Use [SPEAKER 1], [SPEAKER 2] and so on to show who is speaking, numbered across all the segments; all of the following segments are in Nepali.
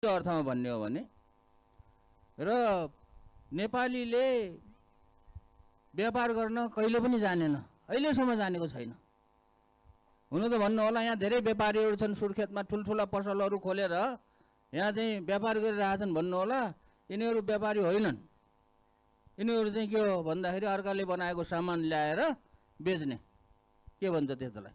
[SPEAKER 1] अर्थमा भन्ने हो भने र नेपालीले व्यापार गर्न कहिले पनि जानेन, अहिलेसम्म जानेको छैन। हुन त भन्नु होला यहाँ धेरै व्यापारीहरू छन् सुर्खेतमा ठुल्ठुला पसलहरू खोलेर यहाँ चाहिँ व्यापार गरिरहेछन् भन्नु होला, यिनीहरू व्यापारी होइनन्। यिनीहरू चाहिँ के हो भन्दाखेरि अर्काले बनाएको सामान ल्याएर बेच्ने, के भन्छ त्यसलाई,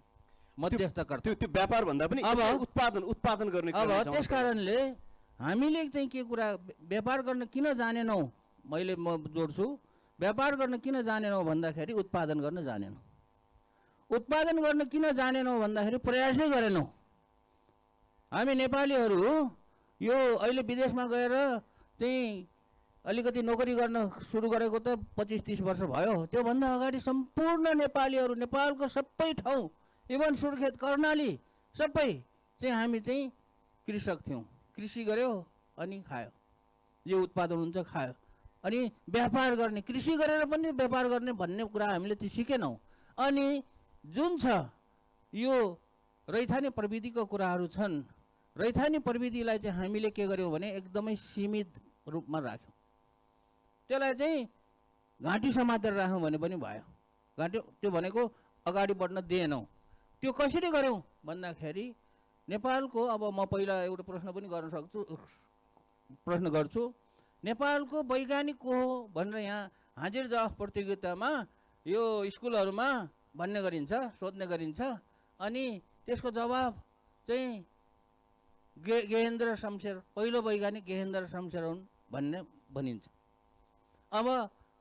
[SPEAKER 1] मध्यस्थकर्ता।
[SPEAKER 2] त्यो व्यापार भन्दा पनि उत्पादन गर्ने।
[SPEAKER 1] अब त्यस कारणले हामीले चाहिँ के कुरा व्यापार गर्न किन जानेनौँ, म जोड्छु, व्यापार गर्न किन जानेनौँ भन्दाखेरि उत्पादन गर्न जानेनौँ। उत्पादन गर्न किन जानेनौँ भन्दाखेरि प्रयासै गरेनौँ। हामी नेपालीहरू यो अहिले विदेशमा गएर चाहिँ अलिकति नोकरी गर्न सुरु गरेको त 25-30 वर्ष भयो। त्योभन्दा अगाडि सम्पूर्ण नेपालीहरू, नेपालको सबै ठाउँ, इभन सुर्खेत, कर्णाली सबै चाहिँ हामी चाहिँ कृषक थियौँ। कृषि गर्यो अनि खायो, यो उत्पादन हुन्छ खायो। अनि व्यापार गर्ने, कृषि गरेर पनि व्यापार गर्ने भन्ने कुरा हामीले त्यो सिकेनौँ। अनि जुन छ यो रैथाने प्रविधिको कुराहरू छन्, रैथाने प्रविधिलाई चाहिँ हामीले के गर्यौँ भने एकदमै सीमित रूपमा राख्यौँ। त्यसलाई चाहिँ घाँटी समातेर राख्यौँ भने पनि भयो। घाँटी त्यो भनेको अगाडि बढ्न दिएनौँ। त्यो कसरी गर्यौँ भन्दाखेरि नेपालको, अब म पहिला एउटा प्रश्न पनि गर्न सक्छु, प्रश्न गर्छु, नेपालको वैज्ञानिक को हो भनेर यहाँ हाजिर जवाफ प्रतियोगितामा यो स्कुलहरूमा भन्ने गरिन्छ, सोध्ने गरिन्छ। अनि त्यसको जवाब चाहिँ गेहेन्द्र शमशेर, पहिलो वैज्ञानिक गेहेन्द्र शमशेर हुन् भन्ने भनिन्छ। अब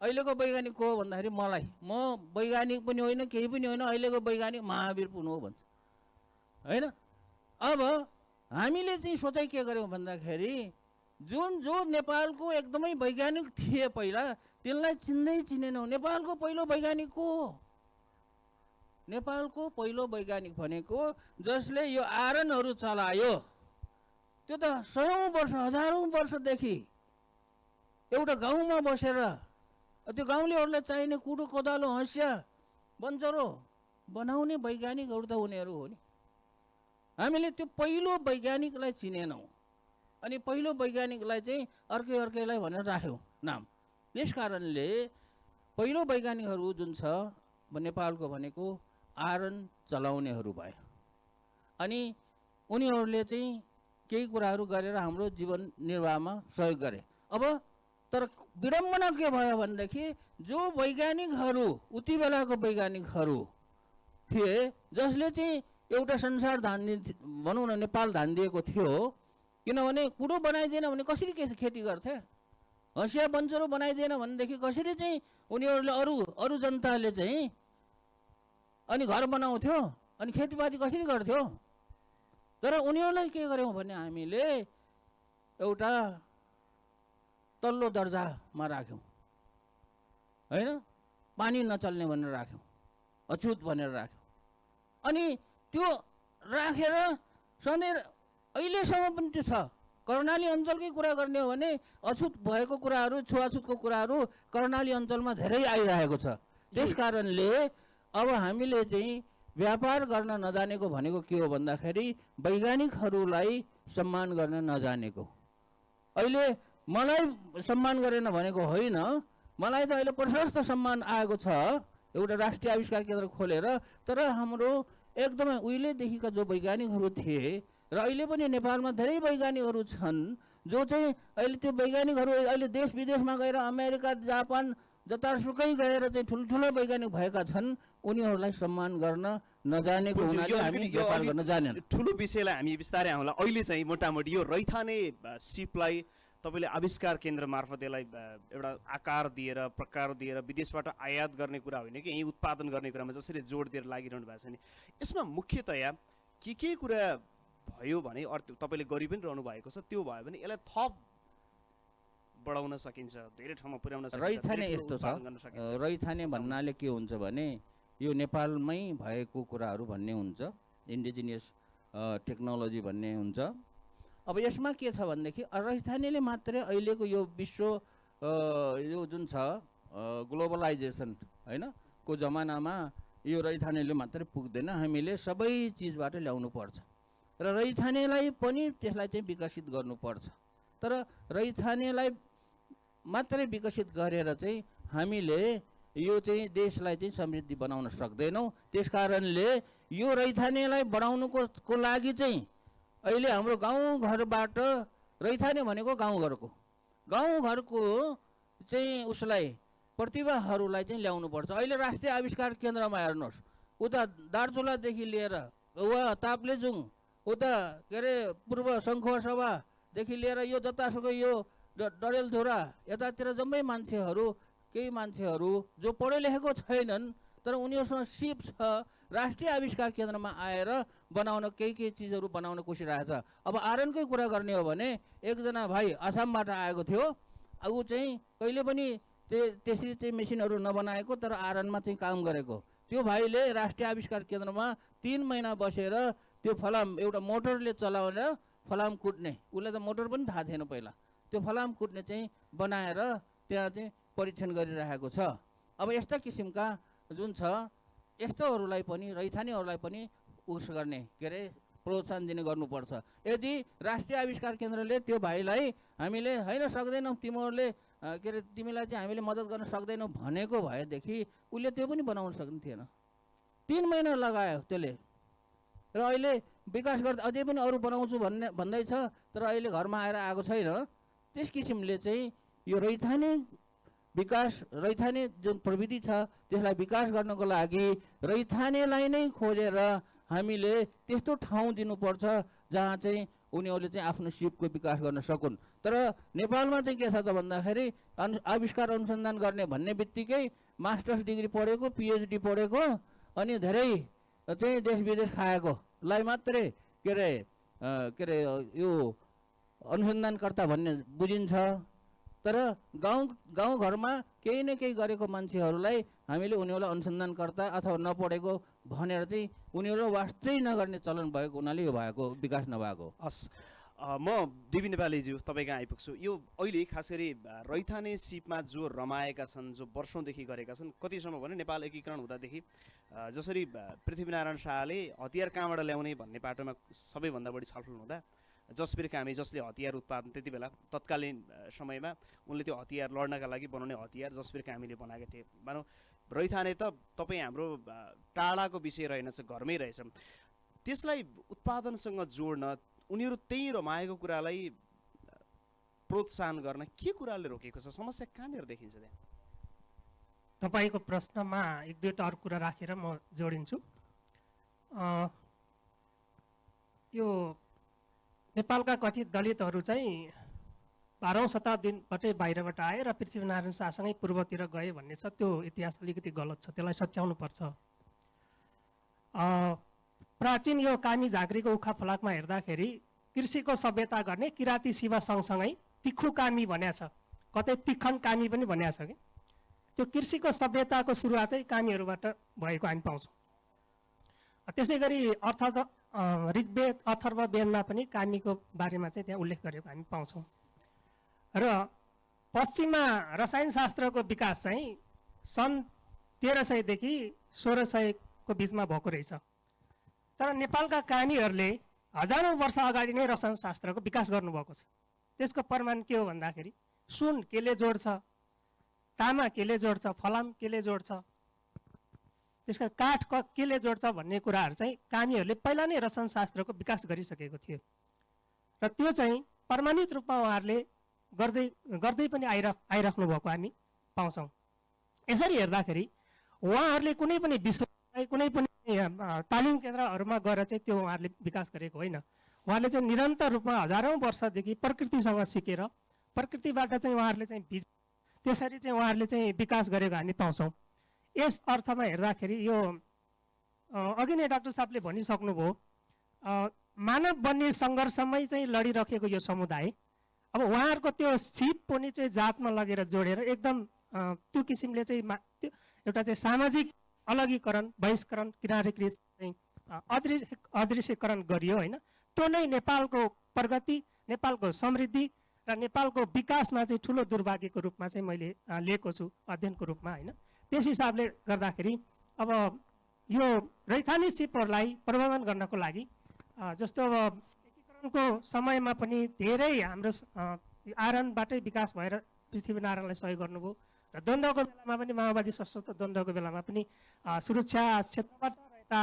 [SPEAKER 1] अहिलेको वैज्ञानिक को हो भन्दाखेरि मलाई, म वैज्ञानिक पनि होइन, केही पनि होइन, अहिलेको वैज्ञानिक महावीर पुन हो भन्छ, होइन। अब हामीले चाहिँ सोचाइ के गर्यौँ भन्दाखेरि जो नेपालको एकदमै वैज्ञानिक थिए पहिला, त्यसलाई चिन्दै चिनेनौँ। नेपालको पहिलो वैज्ञानिक को हो? नेपालको पहिलो वैज्ञानिक भनेको जसले यो आयरनहरू चलायो, त्यो त सयौँ वर्ष, हजारौँ वर्षदेखि एउटा गाउँमा बसेर त्यो गाउँलेहरूलाई चाहिने कुडो, कोदालो, हँसिया, बन्चरो बनाउने वैज्ञानिकहरू त उनीहरू हो नि। हामीले त्यो पहिलो वैज्ञानिकलाई चिनेनौँ। अनि पहिलो वैज्ञानिकलाई चाहिँ अर्कैलाई भनेर राख्यौँ नाम। त्यस कारणले पहिलो वैज्ञानिकहरू जुन छ नेपालको भनेको आयरन चलाउनेहरू भयो। अनि उनीहरूले चाहिँ केही कुराहरू गरेर हाम्रो जीवन निर्वाहमा सहयोग गरे। अब तर विडम्बना के भयो भनेदेखि जो वैज्ञानिकहरू उति बेलाको वैज्ञानिकहरू थिए, जसले चाहिँ एउटा संसार भनौँ न नेपाल धान्दिएको थियो। किनभने कुडो बनाइदिएन भने कसरी खेती गर्थे, हँसिया बन्चरो बनाइदिएन भनेदेखि कसरी चाहिँ उनीहरूले अरू जनताले चाहिँ अनि घर बनाउँथ्यो, अनि खेतीपाती कसरी गर्थ्यो। तर उनीहरूलाई के गर्यौँ भने हामीले एउटा तल्लो दर्जामा राख्यौँ, होइन, पानी नचल्ने भनेर राख्यौँ, अछुत भनेर राख्यौँ। अनि त्यो राखेर सधैँ अहिलेसम्म पनि त्यो छ। कर्णाली अञ्चलकै कुरा गर्ने हो भने अछुत भएको कुराहरू, छुवाछुतको कुराहरू कर्णाली अञ्चलमा धेरै आइरहेको छ। त्यस कारणले अब हामीले चाहिँ व्यापार गर्न नजानेको भनेको के हो भन्दाखेरि वैज्ञानिकहरूलाई सम्मान गर्न नजानेको। अहिले मलाई सम्मान गरेन भनेको होइन, मलाई त अहिले प्रशस्त सम्मान आएको छ एउटा राष्ट्रिय आविष्कार केन्द्र खोलेर। तर हाम्रो एकदमै उहिलेदेखिका जो वैज्ञानिकहरू थिए र अहिले पनि नेपालमा धेरै वैज्ञानिकहरू छन् जो चाहिँ अहिले त्यो वैज्ञानिकहरू अहिले देश विदेशमा गएर अमेरिका, जापान जतासुकै गएर चाहिँ ठुल्ठुलो वैज्ञानिक भएका छन्। उनीहरूलाई सम्मान गर्न नजानेको हुनाले हामी व्यापार गर्न जानेन।
[SPEAKER 2] ठुलो विषयलाई हामी बिस्तारै आउँला। अहिले चाहिँ मोटामोटी यो रैथाने सिपलाई तपाईँले आविष्कार केन्द्र मार्फत यसलाई एउटा आकार दिएर, प्रकार दिएर विदेशबाट आयात गर्ने कुरा होइन कि यहीँ उत्पादन गर्ने कुरामा जसरी जोड दिएर लागिरहनु भएको छ नि, यसमा मुख्यतया के कुरा भयो भने तपाईँले गरि पनि रहनु भएको छ, त्यो भयो भने यसलाई थप बढाउन सकिन्छ, धेरै ठाउँमा पुर्याउन सकिन्छ।
[SPEAKER 1] रैथाने यस्तो छ, रैथाने भन्नाले के हुन्छ भने यो नेपालमै भएको कुराहरू भन्ने हुन्छ, इन्डिजिनियस टेक्नोलोजी भन्ने हुन्छ। अब यसमा के छ भनेदेखि रैथानेले मात्रै अहिलेको यो विश्व यो जुन छ ग्लोबलाइजेसन होइन को जमानामा यो रैथानेले मात्रै पुग्दैन, हामीले सबै चिजबाट ल्याउनु पर्छ। र रैथानेलाई पनि त्यसलाई चाहिँ विकसित गर्नुपर्छ। तर रैथानेलाई मात्रै विकसित गरेर चाहिँ हामीले यो चाहिँ देशलाई चाहिँ समृद्धि बनाउन सक्दैनौँ। त्यसकारणले यो रैथानेलाई बढाउनुको लागि चाहिँ अहिले हाम्रो गाउँघरबाट, रैथाने भनेको गाउँघरको चाहिँ उसलाई प्रतिभाहरूलाई चाहिँ ल्याउनुपर्छ। अहिले राष्ट्रिय आविष्कार केन्द्रमा हेर्नुहोस्, उता दार्चुलादेखि लिएर वा ताप्लेजुङ, उता के अरे पूर्व सङ्खुवासभादेखि लिएर यो जतासुकै यो डडेलधुरा यतातिर जम्मै मान्छेहरू, केही मान्छेहरू जो पढे लेखेको छैनन् तर उनीहरूसँग सिप छ, राष्ट्रिय आविष्कार केन्द्रमा आएर बनाउन केही चिजहरू बनाउन कोसिरहेछ। अब आरएनकै कुरा गर्ने हो भने एकजना भाइ आसामबाट आएको थियो, ऊ चाहिँ कहिले पनि त्यसरी चाहिँ मेसिनहरू नबनाएको तर आरएनमा चाहिँ काम गरेको। त्यो भाइले राष्ट्रिय आविष्कार केन्द्रमा 3 महिना बसेर त्यो फलाम एउटा मोटरले चलाएर फलाम कुट्ने, उसलाई त मोटर पनि थाहा थिएन पहिला, त्यो फलाम कुट्ने चाहिँ बनाएर त्यहाँ चाहिँ परीक्षण गरिरहेको छ। अब यस्ता किसिमका जुन छ यस्तोहरूलाई पनि रैथानेहरूलाई पनि उस गर्ने के अरे प्रोत्साहन दिने गर्नुपर्छ। यदि राष्ट्रिय आविष्कार केन्द्रले त्यो भाइलाई हामीले होइन सक्दैनौँ तिमीहरूले के अरे तिमीलाई चाहिँ हामीले मद्दत गर्न सक्दैनौँ भनेको भएदेखि उसले त्यो पनि बनाउन सक्ने थिएन। 3 महिना लगायो त्यसले, र अहिले विकास गर्दा अझै पनि अरू बनाउँछु भन्दैछ तर अहिले घरमा आएर आएको छैन। त्यस किसिमले चाहिँ यो रैथाने जुन प्रविधि छ त्यसलाई विकास गर्नको लागि रैथानेलाई नै खोजेर हामीले त्यस्तो ठाउँ दिनुपर्छ जहाँ चाहिँ उनीहरूले चाहिँ आफ्नो सिपको विकास गर्न सकुन्। तर नेपालमा चाहिँ के छ त भन्दाखेरि आविष्कार अनुसन्धान गर्ने भन्ने बित्तिकै मास्टर्स डिग्री पढेको, पिएचडी पढेको अनि धेरै चाहिँ देश विदेश खाएकोलाई मात्रै के अरे यो अनुसन्धानकर्ता भन्ने बुझिन्छ। तर गाउँघरमा केही न केही गरेको मान्छेहरूलाई हामीले उनीहरूलाई अनुसन्धानकर्ता अथवा नपढेको भनेर चाहिँ उनीहरू वास्तै नगर्ने चलन भएको हुनाले यो भएको विकास नभएको।
[SPEAKER 2] हस्, म डिबी नेपालीज्यू तपाईँ कहाँ आइपुग्छु। यो अहिले खास गरी रैथाने सिपमा जो रमाएका छन्, जो वर्षौँदेखि गरेका छन्, कतिसम्म भने नेपाल एकीकरण हुँदादेखि जसरी पृथ्वीनारायण शाहले हतियार कहाँबाट ल्याउने भन्ने पाटोमा सबैभन्दा बढी छलफल हुँदा जसवीर कामी जसले हतियार उत्पादन त्यति बेला तत्कालीन समयमा उनले त्यो हतियार लड्नका लागि बनाउने हतियार जसवीर कामीले बनाएका थिए। भनौँ रैथाने त तपाईँ हाम्रो टाढाको विषय रहेनछ, घरमै रहेछ। त्यसलाई उत्पादनसँग जोड्न, उनीहरू त्यही रमाएको कुरालाई प्रोत्साहन गर्न के कुराले रोकेको छ? समस्या कहाँनिर देखिन्छ त्यहाँ?
[SPEAKER 3] तपाईँको प्रश्नमा 1-2 अरू कुरा राखेर म जोडिन्छु। यो नेपालका कथित दलितहरू चाहिँ 12औं शताब्दीबाटै बाहिरबाट आए र पृथ्वीनारायण शाहसँगै पूर्वतिर गए भन्ने छ। त्यो इतिहास अलिकति गलत छ, त्यसलाई सच्याउनु पर्छ। प्राचीन यो कामी झाँक्रीको उखा फलाकमा हेर्दाखेरि कृषिको सभ्यता गर्ने किराँती शिवा सँगसँगै तिखु कामी भन्या छ, कतै तिखन कामी पनि भन्या छ कि त्यो कृषिको सभ्यताको सुरुवातै कामीहरूबाट भएको हामी पाउँछौँ। त्यसै गरी ऋग्वेद अथर्ववेदमा पनि कामीको बारेमा चाहिँ त्यहाँ उल्लेख गरेको हामी पाउँछौँ। र पश्चिममा रसायनशास्त्रको विकास चाहिँ सन् 1300 देखि 1600 को बिचमा भएको रहेछ। तर नेपालका कामीहरूले हजारौं वर्ष अगाडि नै रसायनशास्त्रको विकास गर्नुभएको छ। त्यसको प्रमाण के हो भन्दाखेरि सुन केले जोड्छ, तामा केले जोड्छ, फलाम केले जोड्छ, त्यसका काठ केले जोड्छ भन्ने कुराहरू चाहिँ कामीहरूले पहिला नै रसायनशास्त्रको विकास गरिसकेको थियो। र त्यो चाहिँ प्रमाणित रूपमा उहाँहरूले गर्दै पनि आइराख्नु भएको हामी पाउँछौँ। यसरी हेर्दाखेरि उहाँहरूले कुनै पनि विश्व कुनै पनि तालिम केन्द्रहरूमा गएर चाहिँ त्यो उहाँहरूले विकास गरेको होइन। उहाँहरूले चाहिँ निरन्तर रूपमा हजारौं वर्षदेखि प्रकृतिसँग सिकेर प्रकृतिबाट चाहिँ उहाँहरूले चाहिँ त्यसरी चाहिँ उहाँहरूले चाहिँ विकास गरेको हामी पाउँछौँ। यस अर्थमा हेर्दाखेरि यो अघि नै डाक्टर साहबले भनिसक्नुभयो, मानव बन्ने सङ्घर्षमै चाहिँ लडिरहेको यो समुदाय अब उहाँहरूको त्यो सिप पनि चाहिँ जातमा लगेर जोडेर एकदम त्यो किसिमले चाहिँ एउटा चाहिँ सामाजिक अलगीकरण, बहिष्करण, किनारीकृत चाहिँ अदृश्यकरण गरियो होइन। त्यो नै नेपालको प्रगति, नेपालको समृद्धि र नेपालको विकासमा चाहिँ ठुलो दुर्भाग्यको रूपमा चाहिँ मैले लिएको छु अध्ययनको रूपमा होइन। त्यस हिसाबले गर्दाखेरि अब यो रैथाने सिपहरूलाई प्रबन्धन गर्नको लागि जस्तो अब एकीकरणको समयमा पनि धेरै हाम्रो आरनबाटै विकास भएर पृथ्वीनारायणलाई सहयोग गर्नुभयो र द्वन्द्वको बेलामा पनि माओवादी सशस्त्र द्वन्द्वको बेलामा पनि सुरक्षा क्षेत्रबाट र यता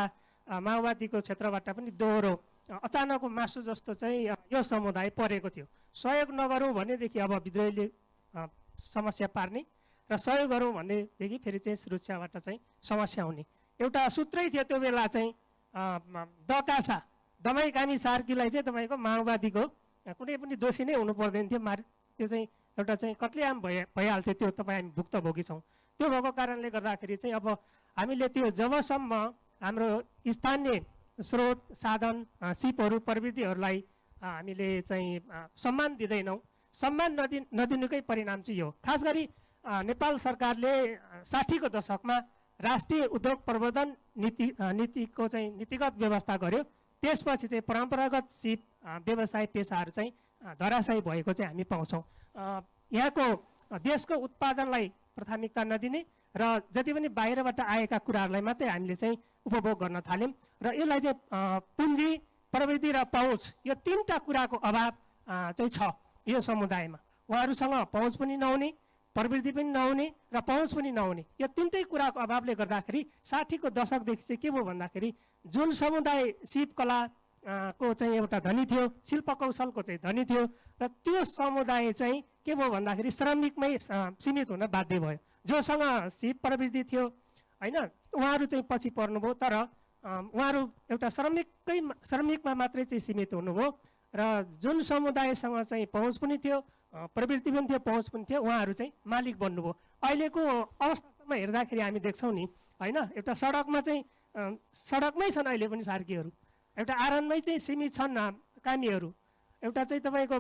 [SPEAKER 3] माओवादीको क्षेत्रबाट पनि दोहोरो अचानक मासु जस्तो चाहिँ यो समुदाय परेको थियो। सहयोग नगरौँ भनेदेखि अब विद्रोहीले समस्या पार्ने र सहयोग गरौँ भनेदेखि फेरि चाहिँ सुरक्षाबाट चाहिँ समस्या हुने एउटा सूत्रै थियो त्यो बेला चाहिँ दकासा दमाई कामी सार्कीलाई चाहिँ तपाईँको माओवादीको कुनै पनि दोषी नै हुनु पर्दैन थियो त्यो चाहिँ एउटा चाहिँ कत्लेआम भइहाल्थ्यो त्यो तपाईँ हामी भुक्तभोगी छौँ। त्यो भएको कारणले गर्दाखेरि चाहिँ अब हामीले त्यो जबसम्म हाम्रो स्थानीय स्रोत साधन सिपहरू प्रविधिहरूलाई हामीले चाहिँ सम्मान दिँदैनौँ, सम्मान नदिनुकै परिणाम चाहिँ यो। खास गरी नेपाल सरकारले 60को दशकमा राष्ट्रिय उद्योग प्रवर्धन नीतिको चाहिँ नीतिगत व्यवस्था गर्यो। त्यसपछि चाहिँ परम्परागत सिप व्यवसाय पेसाहरू चाहिँ धराशायी भएको चाहिँ हामी पाउँछौँ। यहाँको देशको उत्पादनलाई प्राथमिकता नदिने र जति पनि बाहिरबाट आएका कुराहरूलाई मात्रै हामीले चाहिँ उपभोग गर्न थाल्यौँ र यसलाई चाहिँ पुँजी प्रविधि र पहुँच यो तीनटा कुराको अभाव चाहिँ छ यो समुदायमा। उहाँहरूसँग पहुँच पनि नहुने, प्रविधि पनि नहुने र पहुँच पनि नहुने, यो तीनटै कुराको अभावले गर्दाखेरि 60को दशकदेखि चाहिँ के भयो भन्दाखेरि जुन समुदाय शिल्पकला को चाहिँ एउटा धनी थियो, शिल्प कौशलको चाहिँ धनी थियो र त्यो समुदाय चाहिँ के भयो भन्दाखेरि श्रमिकमै सीमित हुन बाध्य भयो। जोसँग सिप प्रविधि थियो होइन उहाँहरू चाहिँ पछि पर्नुभयो, तर उहाँहरू एउटा श्रमिकमा मात्रै चाहिँ सीमित हुनुभयो र जुन समुदायसँग चाहिँ पहुँच पनि थियो, प्रवृत्ति पनि थियो, पहुँच पनि थियो, उहाँहरू चाहिँ मालिक बन्नुभयो। अहिलेको अवस्थासम्म हेर्दाखेरि हामी देख्छौँ नि होइन एउटा सडकमा चाहिँ सडकमै छन् अहिले पनि सार्कीहरू, एउटा आरनमै चाहिँ सीमित छन् कामीहरू, एउटा चाहिँ तपाईँको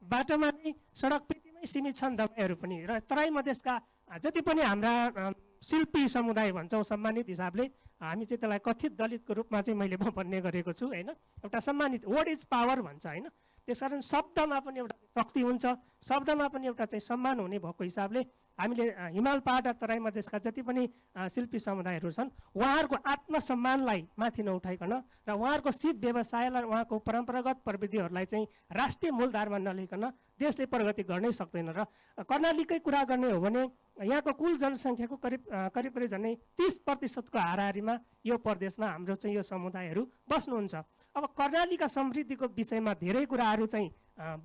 [SPEAKER 3] बाटोमा नै सडक पेटीमै सीमित छन् दबाईहरू पनि। र तराई मधेसका जति पनि हाम्रा शिल्पी समुदाय भन्छौँ सम्मानित हिसाबले, हामी चाहिँ त्यसलाई कथित दलितको रूपमा चाहिँ मैले भन्ने गरेको छु होइन। एउटा सम्मानित वर्ड इज पावर भन्छ होइन, त्यसकारण शब्दमा पनि एउटा शक्ति हुन्छ, शब्दमा पनि एउटा चाहिँ सम्मान हुने भएको हिसाबले हामीले हिमाल पहाड र तराई मधेसका जति पनि शिल्पी समुदायहरू छन् उहाँहरूको आत्मसम्मानलाई माथि नउठाइकन र उहाँहरूको सिप व्यवसायलाई उहाँको परम्परागत प्रविधिहरूलाई चाहिँ राष्ट्रिय मूलधारमा नलिकन देशले प्रगति गर्नै सक्दैन। र कर्णालीकै कुरा गर्ने हो भने यहाँको कुल जनसङ्ख्याको करिब झन्डै 30% हाराहारीमा यो प्रदेशमा हाम्रो चाहिँ यो समुदायहरू बस्नुहुन्छ। अब कर्णालीका समृद्धिको विषयमा धेरै कुराहरू चाहिँ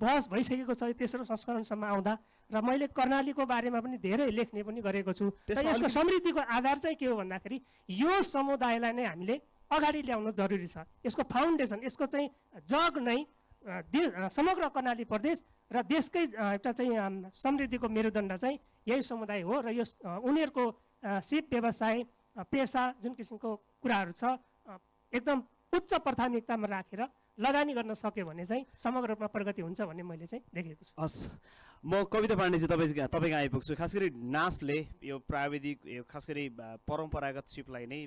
[SPEAKER 3] बहस भइसकेको छ तेस्रो संस्करणसम्म आउँदा, र मैले कर्णालीको बारेमा पनि धेरै लेख्ने पनि गरेको छु। र यसको समृद्धिको आधार चाहिँ के हो भन्दाखेरि यो समुदायलाई नै हामीले अगाडि ल्याउनु जरुरी छ। यसको फाउन्डेसन, यसको चाहिँ जग नै समग्र कर्णाली प्रदेश र देशकै एउटा चाहिँ समृद्धिको मेरुदण्ड चाहिँ यही समुदाय हो। र यो उनीहरूको सिप व्यवसाय पेसा जुन किसिमको कुराहरू छ एकदम उच्च प्राथमिकतामा राखेर लगानी गर्न सक्यो भने चाहिँ समग्र रूपमा प्रगति हुन्छ भन्ने मैले चाहिँ देखेको छु।
[SPEAKER 2] हस्, म कविता पाण्डेजी तपाईँको आइपुग्छु। खास गरी नासले यो प्राविधिक यो खास गरी परम्परागत सिपलाई नै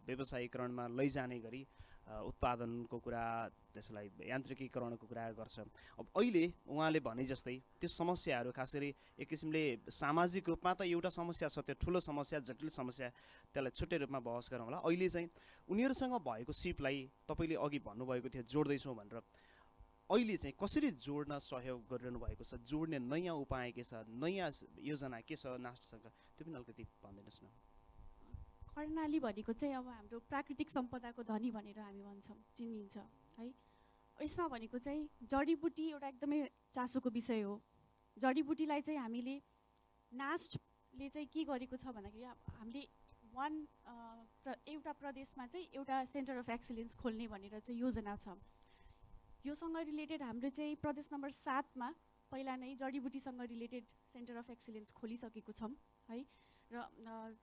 [SPEAKER 2] व्यवसायीकरणमा लैजाने गरी उत्पादनको कुरा, त्यसलाई यान्त्रिकीकरणको कुरा गर्छ। अब अहिले उहाँले भने जस्तै त्यो समस्याहरू खास गरी एक किसिमले सामाजिक रूपमा त एउटा समस्या छ, त्यो ठुलो समस्या, जटिल समस्या, त्यसलाई छुट्टै रूपमा बहस गरौँ होला। अहिले चाहिँ उनीहरूसँग भएको सिपलाई तपाईँले अघि भन्नुभएको थियो जोड्दैछौँ भनेर, अहिले चाहिँ कसरी जोड्न सहयोग गरिरहनु भएको छ, जोड्ने नयाँ उपाय के छ, नयाँ योजना के छ नास्टसँग, त्यो पनि अलिकति भनिदिनुहोस् न।
[SPEAKER 4] कर्णाली भनेको चाहिँ अब हाम्रो प्राकृतिक सम्पदाको धनी भनेर हामी भन्छौँ, चिनिन्छ है। यसमा भनेको चाहिँ जडीबुटी एउटा एकदमै चासोको विषय हो। जडीबुटीलाई चाहिँ हामीले नास्टले चाहिँ के गरेको छ भन्दाखेरि हामीले एउटा प्रदेशमा चाहिँ एउटा सेन्टर अफ एक्सिलेन्स खोल्ने भनेर चाहिँ योजना छ। योसँग रिलेटेड हाम्रो चाहिँ प्रदेश नम्बर 7मा पहिला नै जडीबुटीसँग रिलेटेड सेन्टर अफ एक्सिलेन्स खोलिसकेको छौँ है। र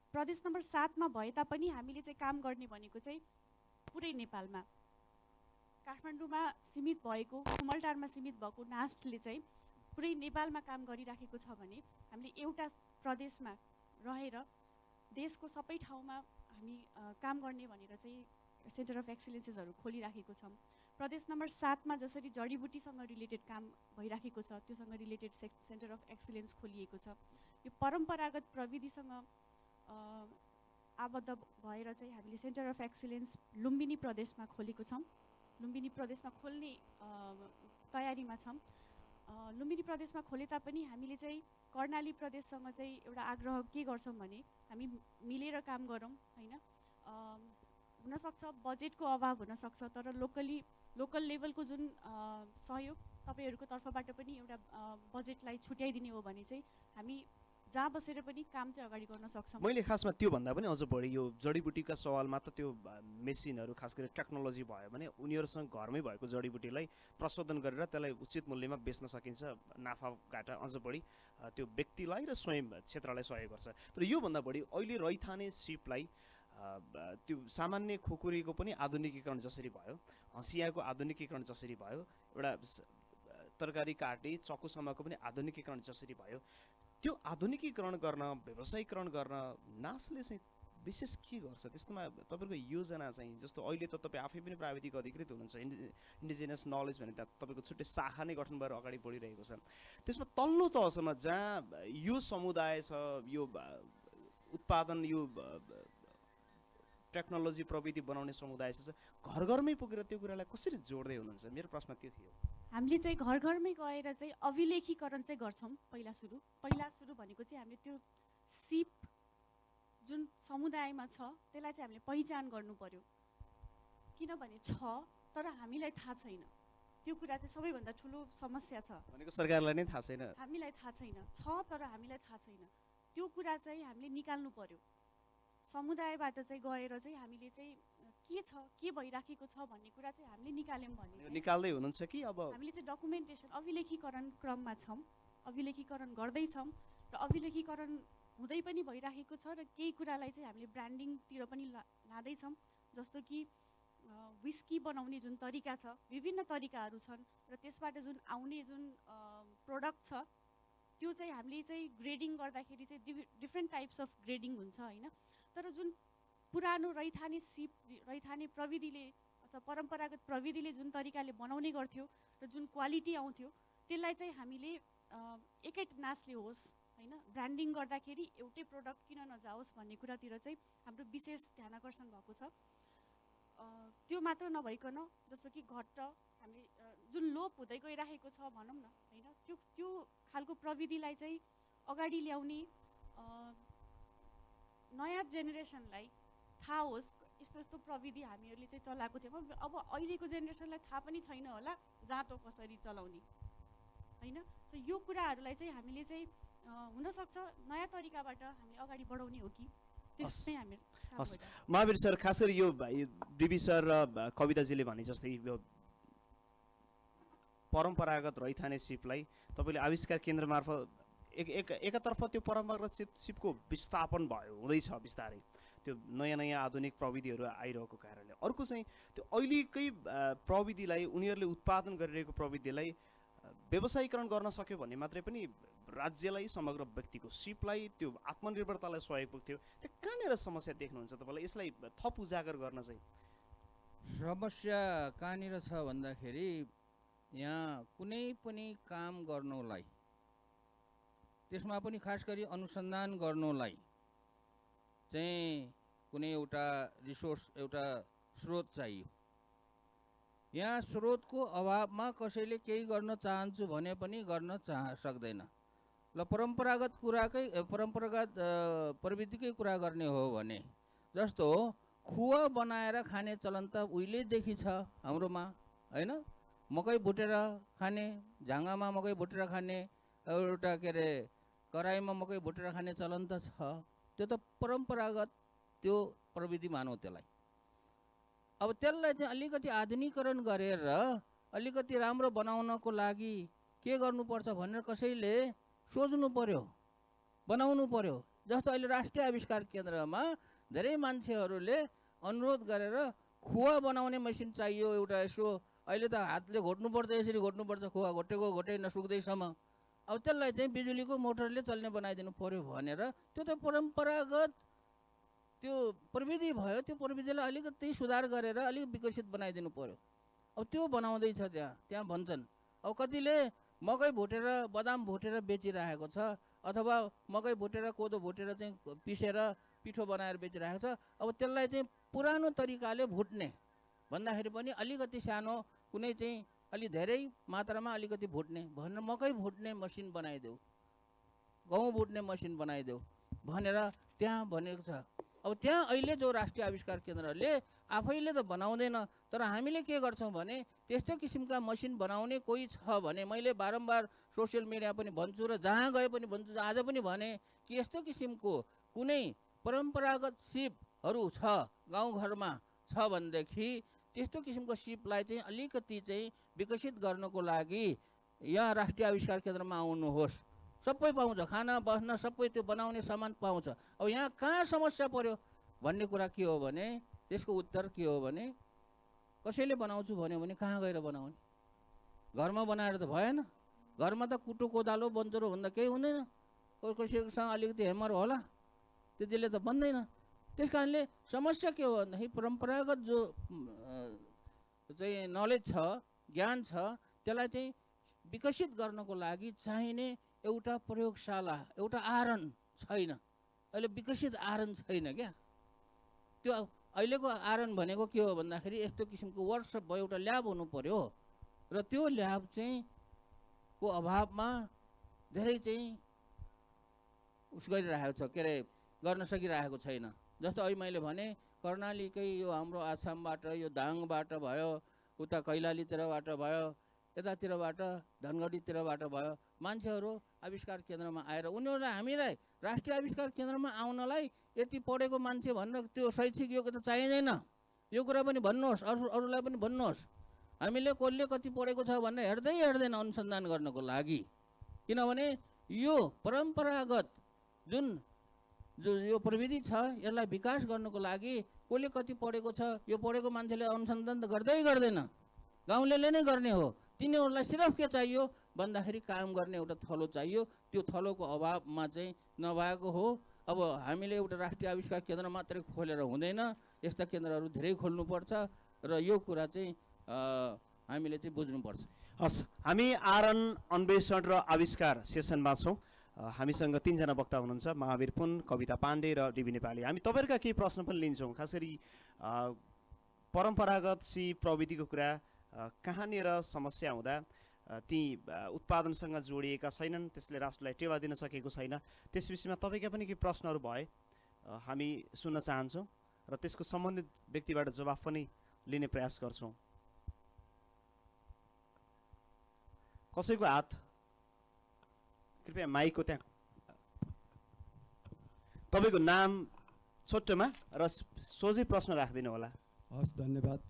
[SPEAKER 4] प्रदेश नम्बर 7मा भए तापनि हामीले चाहिँ काम गर्ने भनेको चाहिँ पुरै नेपालमा, काठमाडौँमा सीमित भएको, कुमलटारमा सीमित भएको नास्टले चाहिँ पुरै नेपालमा काम गरिराखेको छ भने हामीले एउटा प्रदेशमा रहेर देशको सबै ठाउँमा हामी काम गर्ने भनेर चाहिँ सेन्टर अफ एक्सिलेन्सेसहरू खोलिराखेको छौँ। प्रदेश नम्बर 7मा जसरी जडीबुटीसँग रिलेटेड काम भइराखेको छ, त्योसँग रिलेटेड सेन्टर अफ एक्सिलेन्स खोलिएको छ। यो परम्परागत प्रविधिसँग आबद्ध भएर चाहिँ हामीले सेन्टर अफ एक्सिलेन्स लुम्बिनी प्रदेशमा खोलेको छौँ लुम्बिनी प्रदेशमा खोल्ने तयारीमा छौँ। लुम्बिनी प्रदेशमा खोले तापनि हामीले चाहिँ कर्णाली प्रदेशसँग चाहिँ एउटा आग्रह के गर्छौँ भने हामी मिलेर काम गरौँ होइन। हुनसक्छ बजेटको अभाव हुनसक्छ, तर लोकल लेभलको जुन सहयोग तपाईँहरूको तर्फबाट पनि एउटा बजेटलाई छुट्याइदिने हो भने चाहिँ हामी जहाँ बसेर पनि काम चाहिँ अगाडि गर्न सक्छौँ।
[SPEAKER 2] मैले खासमा त्योभन्दा पनि अझ बढी यो जडीबुटीका सवालमा त त्यो मेसिनहरू खास गरी टेक्नोलोजी भयो भने उनीहरूसँग घरमै भएको जडीबुटीलाई प्रशोधन गरेर त्यसलाई उचित मूल्यमा बेच्न सकिन्छ। नाफा घाटा अझ बढी त्यो व्यक्तिलाई र स्वयं क्षेत्रलाई सहयोग गर्छ। तर योभन्दा बढी अहिले रैथाने सिपलाई त्यो सामान्य खुकुरीको पनि आधुनिकीकरण जसरी भयो, हँसियाको आधुनिकीकरण जसरी भयो, एउटा तरकारी काट्ने चक्कुसम्मको पनि आधुनिकीकरण जसरी भयो, त्यो आधुनिकीकरण गर्न, व्यवसायीकरण गर्न नासले चाहिँ विशेष के गर्छ? त्यस्तोमा तपाईँको योजना चाहिँ, जस्तो अहिले त तपाईँ आफै पनि प्राविधिक अधिकृत हुनुहुन्छ, इन्डिजिनियस नलेज भने त तपाईँको छुट्टै शाखा नै गठन भएर अगाडि बढिरहेको छ। त्यसमा तल्लो तहसम्म जहाँ यो समुदाय छ, यो उत्पादन, यो टेक्नोलोजी प्रविधि बनाउने समुदाय छ, घर घरमै पुगेर त्यो कुरालाई कसरी जोड्दै हुनुहुन्छ? मेरो प्रश्न त्यो थियो।
[SPEAKER 4] हामीले चाहिँ घर घरमै गएर चाहिँ अभिलेखीकरण चाहिँ गर्छौँ। पहिला सुरु भनेको चाहिँ हामीले त्यो सिप जुन समुदायमा छ त्यसलाई चाहिँ हामीले पहिचान गर्नु पर्यो। किनभने छ तर हामीलाई थाहा छैन, त्यो कुरा चाहिँ सबैभन्दा ठुलो समस्या छ।
[SPEAKER 2] भनेको सरकारलाई नै थाहा छैन,
[SPEAKER 4] हामीलाई थाहा छैन, छ तर हामीलाई थाहा छैन। त्यो कुरा चाहिँ हामीले निकाल्नु पर्यो। समुदायबाट चाहिँ गएर चाहिँ हामीले चाहिँ के छ, के भइराखेको छ भन्ने कुरा चाहिँ हामीले निकाल्यौँ भने चाहिँ
[SPEAKER 2] निकाल्दै हुनुहुन्छ कि अब
[SPEAKER 4] हामीले चाहिँ डकुमेन्टेसन अभिलेखीकरण क्रममा छौँ, अभिलेखीकरण गर्दैछौँ र अभिलेखीकरण हुँदै पनि भइराखेको छ र केही कुरालाई चाहिँ हामीले ब्रान्डिङतिर पनि लाँदैछौँ। जस्तो कि विस्की बनाउने जुन तरिका छ, विभिन्न तरिकाहरू छन् र त्यसबाट जुन आउने जुन प्रोडक्ट छ त्यो चाहिँ हामीले चाहिँ ग्रेडिङ गर्दाखेरि चाहिँ डिफ्रेन्ट टाइप्स अफ ग्रेडिङ हुन्छ होइन। तर जुन पुरानो रैथाने प्रविधिले अथवा परम्परागत प्रविधिले जुन तरिकाले बनाउने गर्थ्यो र जुन क्वालिटी आउँथ्यो त्यसलाई चाहिँ हामीले एकै नासले होस् होइन, ब्रान्डिङ गर्दाखेरि एउटै प्रडक्ट किन नजाओस् भन्ने कुरातिर चाहिँ हाम्रो विशेष ध्यान आकर्षण भएको छ। त्यो मात्र नभइकन जस्तो कि घट्ट हामीले जुन लोप हुँदै गइराखेको छ भनौँ न होइन, त्यो खालको प्रविधिलाई चाहिँ अगाडि ल्याउने, नयाँ जेनेरेसनलाई थाहा होस् यस्तो यस्तो प्रविधि हामीहरूले चाहिँ चलाएको थियौँ। अब अहिलेको जेनेरेसनलाई थाहा पनि छैन होला जाँतो कसरी चलाउने होइन। सो यो कुराहरूलाई चाहिँ हामीले चाहिँ हुनसक्छ नयाँ तरिकाबाट हामीले अगाडि बढाउने हो कि त्यसमै हामी।
[SPEAKER 2] हस् महावीर सर, खास गरी यो डिबी सर र कविताजीले भने जस्तै यो परम्परागत रैथाने सिपलाई तपाईँले आविष्कार केन्द्र मार्फत एकातर्फ त्यो परम्परागत सिपको विस्थापन भयो, हुँदैछ बिस्तारै त्यो नयाँ नयाँ आधुनिक प्रविधिहरू आइरहेको कारणले। अर्को चाहिँ त्यो अहिलेकै प्रविधिलाई, उनीहरूले उत्पादन गरिरहेको प्रविधिलाई व्यवसायीकरण गर्न सक्यो भने मात्रै पनि राज्यलाई, समग्र व्यक्तिको सिपलाई, त्यो आत्मनिर्भरतालाई सहयोग पुग्थ्यो। त्यो कहाँनिर समस्या देख्नुहुन्छ तपाईँलाई यसलाई थप उजागर गर्न चाहिँ?
[SPEAKER 1] समस्या कहाँनिर छ भन्दाखेरि यहाँ कुनै पनि काम गर्नुलाई, त्यसमा पनि खास गरी अनुसन्धान गर्नुलाई चाहिँ कुनै एउटा रिसोर्स, एउटा स्रोत चाहियो। यहाँ स्रोतको अभावमा कसैले केही गर्न चाहन्छु भने पनि गर्न सक्दैन। ल परम्परागत प्रविधिकै कुरा गर्ने हो भने जस्तो खुवा बनाएर खाने चलन त उहिलेदेखि छ हाम्रोमा होइन। मकै भुटेर खाने, झाँगामा मकै भुटेर खाने, एउटा के अरे कराईमा मकै भुटेर खाने चलन त छ। त्यो त परम्परागत त्यो प्रविधि मानौँ त्यसलाई। अब त्यसलाई चाहिँ अलिकति आधुनिकीकरण गरेर अलिकति राम्रो बनाउनको लागि के गर्नुपर्छ भनेर कसैले सोच्नु पर्यो, बनाउनु पर्यो। जस्तो अहिले राष्ट्रिय आविष्कार केन्द्रमा धेरै मान्छेहरूले अनुरोध गरेर खुवा बनाउने मेसिन चाहियो एउटा। यसो अहिले त हातले घोट्नुपर्छ, यसरी घोट्नुपर्छ, खुवा घोटै नसुक्दैसम्म। अब त्यसलाई चाहिँ बिजुलीको मोटरले चल्ने बनाइदिनु पर्यो भनेर, त्यो त परम्परागत त्यो प्रविधि भयो। त्यो प्रविधिलाई अलिकति सुधार गरेर अलिक विकसित बनाइदिनु पर्यो। अब त्यो बनाउँदैछ त्यहाँ भन्छन्। अब कतिले मकै भुटेर, बदाम भुटेर बेचिरहेको छ, अथवा मकै भुटेर, कोदो भुटेर चाहिँ पिसेर पिठो बनाएर बेचिरहेको छ। अब त्यसलाई चाहिँ पुरानो तरिकाले भुट्ने, भन्दाखेरि पनि अलिकति सानो कुनै चाहिँ अलि धेरै मात्रामा अलिकति भुट्ने भनेर मकै भुट्ने मसिन बनाइदेऊ, गहुँ भुट्ने मसिन बनाइदेऊ भनेर त्यहाँ भनेको छ। अब त्यहाँ अहिले जो राष्ट्रिय आविष्कार केन्द्रले आफैले त बनाउँदैन, तर हामीले के गर्छौँ भने त्यस्तो किसिमका मसिन बनाउने कोही छ भने, मैले बारम्बार सोसियल मिडिया पनि भन्छु र जहाँ गए पनि भन्छु, आज पनि भने कि यस्तो किसिमको कुनै परम्परागत सिपहरू छ गाउँघरमा छ भनेदेखि त्यस्तो किसिमको सिपलाई चाहिँ अलिकति चाहिँ विकसित गर्नको लागि यहाँ राष्ट्रिय आविष्कार केन्द्रमा आउनुहोस्। सबै पाउँछ, खाना बस्न सबै त्यो बनाउने सामान पाउँछ। अब यहाँ कहाँ समस्या पर्यो भन्ने कुरा के हो भने त्यसको उत्तर के हो भने कसैले बनाउँछु भन्यो भने कहाँ गएर बनाउने? घरमा बनाएर त भएन। घरमा त कुटो कोदालो बन्चरो भन्दा केही हुँदैन, कसैकोसँग अलिकति हेमर होला, त्यतिले त बन्दैन। त्यस कारणले समस्या के हो भन्दाखेरि परम्परागत जो चाहिँ नलेज छ, ज्ञान छ, त्यसलाई चाहिँ विकसित गर्नको लागि चाहिने एउटा प्रयोगशाला, एउटा आरण छैन। अहिले विकसित आरण छैन क्या। त्यो अहिलेको आरण भनेको के हो भन्दाखेरि यस्तो किसिमको वर्कसप भयो, एउटा ल्याब हुनु पर्यो र त्यो ल्याब चाहिँ को अभावमा धेरै चाहिँ उस गरिरहेको छ, के अरे गर्न सकिरहेको छैन। जस्तो अहिले मैले भने कर्णालीकै यो हाम्रो आसामबाट, यो दाङबाट भयो, उता कैलालीतिरबाट भयो, यतातिरबाट धनगढीतिरबाट भयो, मान्छेहरू आविष्कार केन्द्रमा आएर उनीहरूलाई हामीलाई राष्ट्रिय आविष्कार केन्द्रमा आउनलाई यति पढेको मान्छे भनेर त्यो शैक्षिक योग्यता चाहिँदैन। यो कुरा पनि भन्नुहोस्, अरूलाई पनि भन्नुहोस्। हामीले कसले कति पढेको छ भनेर हेर्दैन अनुसन्धान गर्नको लागि। किनभने यो परम्परागत जुन यो प्रविधि छ यसलाई विकास गर्नको लागि कसले कति पढेको छ यो पढेको मान्छेले अनुसन्धान त गर्दैन, गाउँलेले नै गर्ने हो। तिनीहरूलाई सिर्फ के चाहियो भन्दाखेरि काम गर्ने एउटा थलो चाहियो। त्यो थलोको अभावमा चाहिँ नभएको हो। अब हामीले एउटा राष्ट्रिय आविष्कार केन्द्र मात्रै खोलेर हुँदैन, यस्ता केन्द्रहरू धेरै खोल्नुपर्छ र यो कुरा चाहिँ हामीले चाहिँ बुझ्नुपर्छ।
[SPEAKER 2] हस्, हामी आरण, अन्वेषण र आविष्कार सेसनमा छौँ। हामीसँग 3 जना वक्ता हुनुहुन्छ, महावीर पुन, कविता पाण्डे र डिबी नेपाली। हामी तपाईँहरूका केही प्रश्न पनि लिन्छौँ। खास गरी परम्परागत प्रविधिको कुरा कहाँनिर समस्या हुँदा ती उत्पादनसँग जोडिएका छैनन्, त्यसले राष्ट्रलाई टेवा दिन सकेको छैन, त्यस विषयमा तपाईँका पनि केही प्रश्नहरू भए हामी सुन्न चाहन्छौँ र त्यसको सम्बन्धित व्यक्तिबाट जवाफ पनि लिने प्रयास गर्छौँ। कसैको हात कृपया माइकको त्यहाँ, तपाईँको नाम छोटोमा र सोझै प्रश्न राखिदिनु होला।
[SPEAKER 5] हस्, धन्यवाद।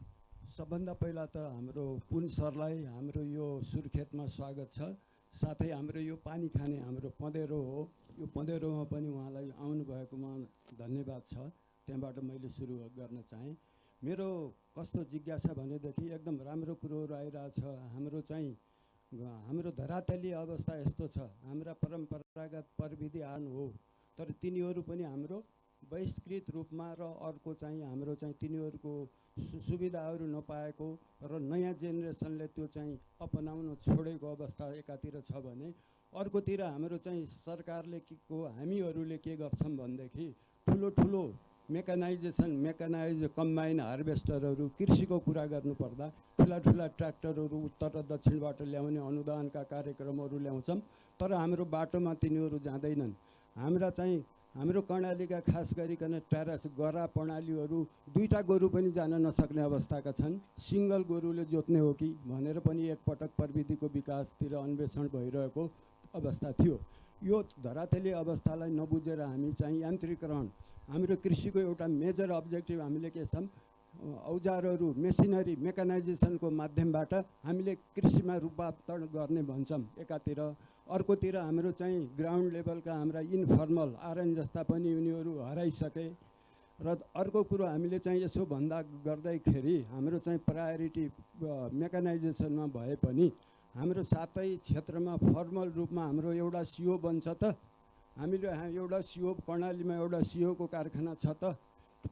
[SPEAKER 5] सबभन्दा पहिला त हाम्रो पुन सरलाई हाम्रो यो सुर्खेतमा स्वागत छ। साथै हाम्रो यो पानी खाने हाम्रो पँधेरो हो, यो पँधेरोमा पनि उहाँलाई आउनुभएकोमा धन्यवाद छ। त्यहाँबाट मैले सुरु गर्न चाहेँ। मेरो कस्तो जिज्ञासा भनेदेखि एकदम राम्रो कुरोहरू आइरहेछ। हाम्रो धरातली अवस्था यस्तो छ, हाम्रा परम्परागत प्रविधि आन हो, तर तिनीहरू पनि हाम्रो बहिष्कृत रूपमा र अर्को चाहिँ हाम्रो चाहिँ तिनीहरूको सुविधाहरू नपाएको र नयाँ जेनेरेसनले त्यो चाहिँ अपनाउन छोडेको अवस्था एकातिर छ भने अर्कोतिर हाम्रो चाहिँ सरकारले हामीहरूले के गर्छौँ भनेदेखि ठुलो मेकानाइज कम्बाइन हार्भेस्टरहरू, कृषिको कुरा गर्नुपर्दा ठुला ट्र्याक्टरहरू उत्तर र दक्षिणबाट ल्याउने अनुदानका कार्यक्रमहरू ल्याउँछौँ, तर हाम्रो बाटोमा तिनीहरू जाँदैनन्। हाम्रो कर्णालीका खास गरिकन ट्यारस गरा प्रणालीहरू 2टा गोरु पनि जान नसक्ने अवस्थाका छन्। सिङ्गल गोरुले जोत्ने हो कि भनेर पनि एकपटक प्रविधिको विकासतिर अन्वेषण भइरहेको अवस्था थियो। यो धरातली अवस्थालाई नबुझेर हामी चाहिँ यान्त्रिकरण, हाम्रो कृषिको एउटा मेजर अब्जेक्टिभ हामीले के छौँ, औजारहरू, मेसिनरी, मेकानाइजेसनको माध्यमबाट हामीले कृषिमा रूपान्तरण गर्ने भन्छौँ एकातिर। अर्कोतिर हाम्रो चाहिँ ग्राउन्ड लेभलका हाम्रा इन्फर्मल आरएन जस्ता पनि उनीहरू हराइसके। र अर्को कुरो हामीले चाहिँ यसो भन्दा गर्दैखेरि हाम्रो चाहिँ प्रायोरिटी मेकानाइजेसनमा भए पनि हाम्रो सातै क्षेत्रमा फर्मल रूपमा हाम्रो एउटा सिओ बन्छ त। हामीले एउटा सिओ कर्णालीमा एउटा सिओको कारखाना छ त,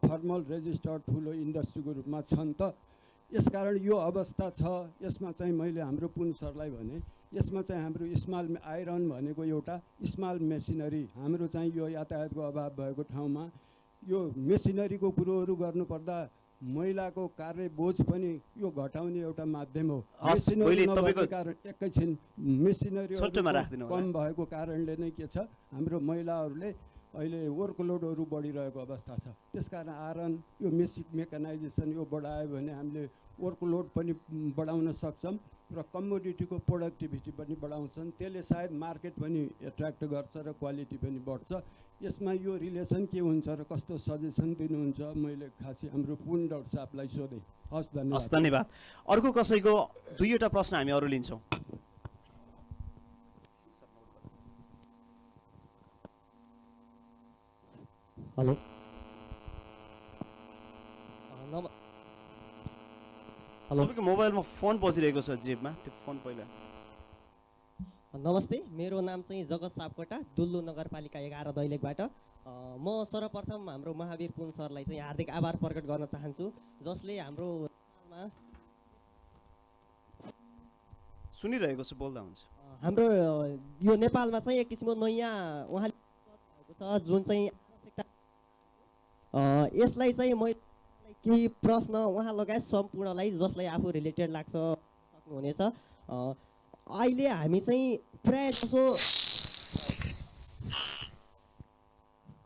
[SPEAKER 5] फर्मल रेजिस्टर्ड ठुलो इन्डस्ट्रीको रूपमा छन् त। यसकारण यो अवस्था छ। यसमा चाहिँ मैले हाम्रो पुन सरलाई भने यसमा चाहिँ हाम्रो स्मल आइरन भनेको एउटा स्मल मेसिनरी, हाम्रो चाहिँ यो यातायातको अभाव भएको ठाउँमा यो मेसिनरीको कुरोहरू गर्नुपर्दा महिलाको कार्य बोझ पनि यो घटाउने एउटा माध्यम हो।
[SPEAKER 2] हस्,
[SPEAKER 5] मेसिनरी
[SPEAKER 2] मैले
[SPEAKER 5] नभएको
[SPEAKER 2] तपाईँको-
[SPEAKER 5] कारण एकैछिन मेसिनरीहरू
[SPEAKER 2] छोटोमा राखिदिनु होला।
[SPEAKER 5] कम भएको कारणले नै के छ, हाम्रो महिलाहरूले अहिले वर्कलोडहरू बढिरहेको अवस्था छ। त्यसकारण आयरन यो मेकानाइजेसन यो बढायो भने हामीले वर्कलोड पनि बढाउन सक्छौँ र कमोडिटीको प्रोडक्टिभिटी पनि बढाउँछन्। त्यसले सायद मार्केट पनि एट्र्याक्ट गर्छ र क्वालिटी पनि बढ्छ। यसमा यो रिलेसन के हुन्छ र कस्तो सजेसन दिनुहुन्छ, मैले खासै हाम्रो पुन डाक्टर साहबलाई सोधेँ। हस्, धन्यवाद।
[SPEAKER 2] हस्, धन्यवाद। अर्को कसैको दुईवटा प्रश्न हामी अरू लिन्छौँ।
[SPEAKER 6] हेलो, हेलो,
[SPEAKER 2] तपाईँको मोबाइलमा फोन बजिरहेको छ जेबमा, त्यो फोन पहिला।
[SPEAKER 6] नमस्ते। मेरो नाम चाहिँ जगत सापकोटा, दुल्लु नगरपालिका 11 दैलेखबाट। म सर्वप्रथम हाम्रो महावीर पुन सरलाई चाहिँ हार्दिक आभार प्रकट गर्न चाहन्छु, जसले हाम्रो
[SPEAKER 2] सुनिरहेको छु, बोल्दा हुन्छ।
[SPEAKER 6] हाम्रो यो नेपालमा चाहिँ एक किसिमको नयाँ उहाँले भएको छ, जुन चाहिँ यसलाई चाहिँ म केही प्रश्न उहाँ लगायत सम्पूर्णलाई जसलाई आफू रिलेटेड लाग्छ सक्नुहुनेछ। अहिले हामी चाहिँ प्रायः जसो,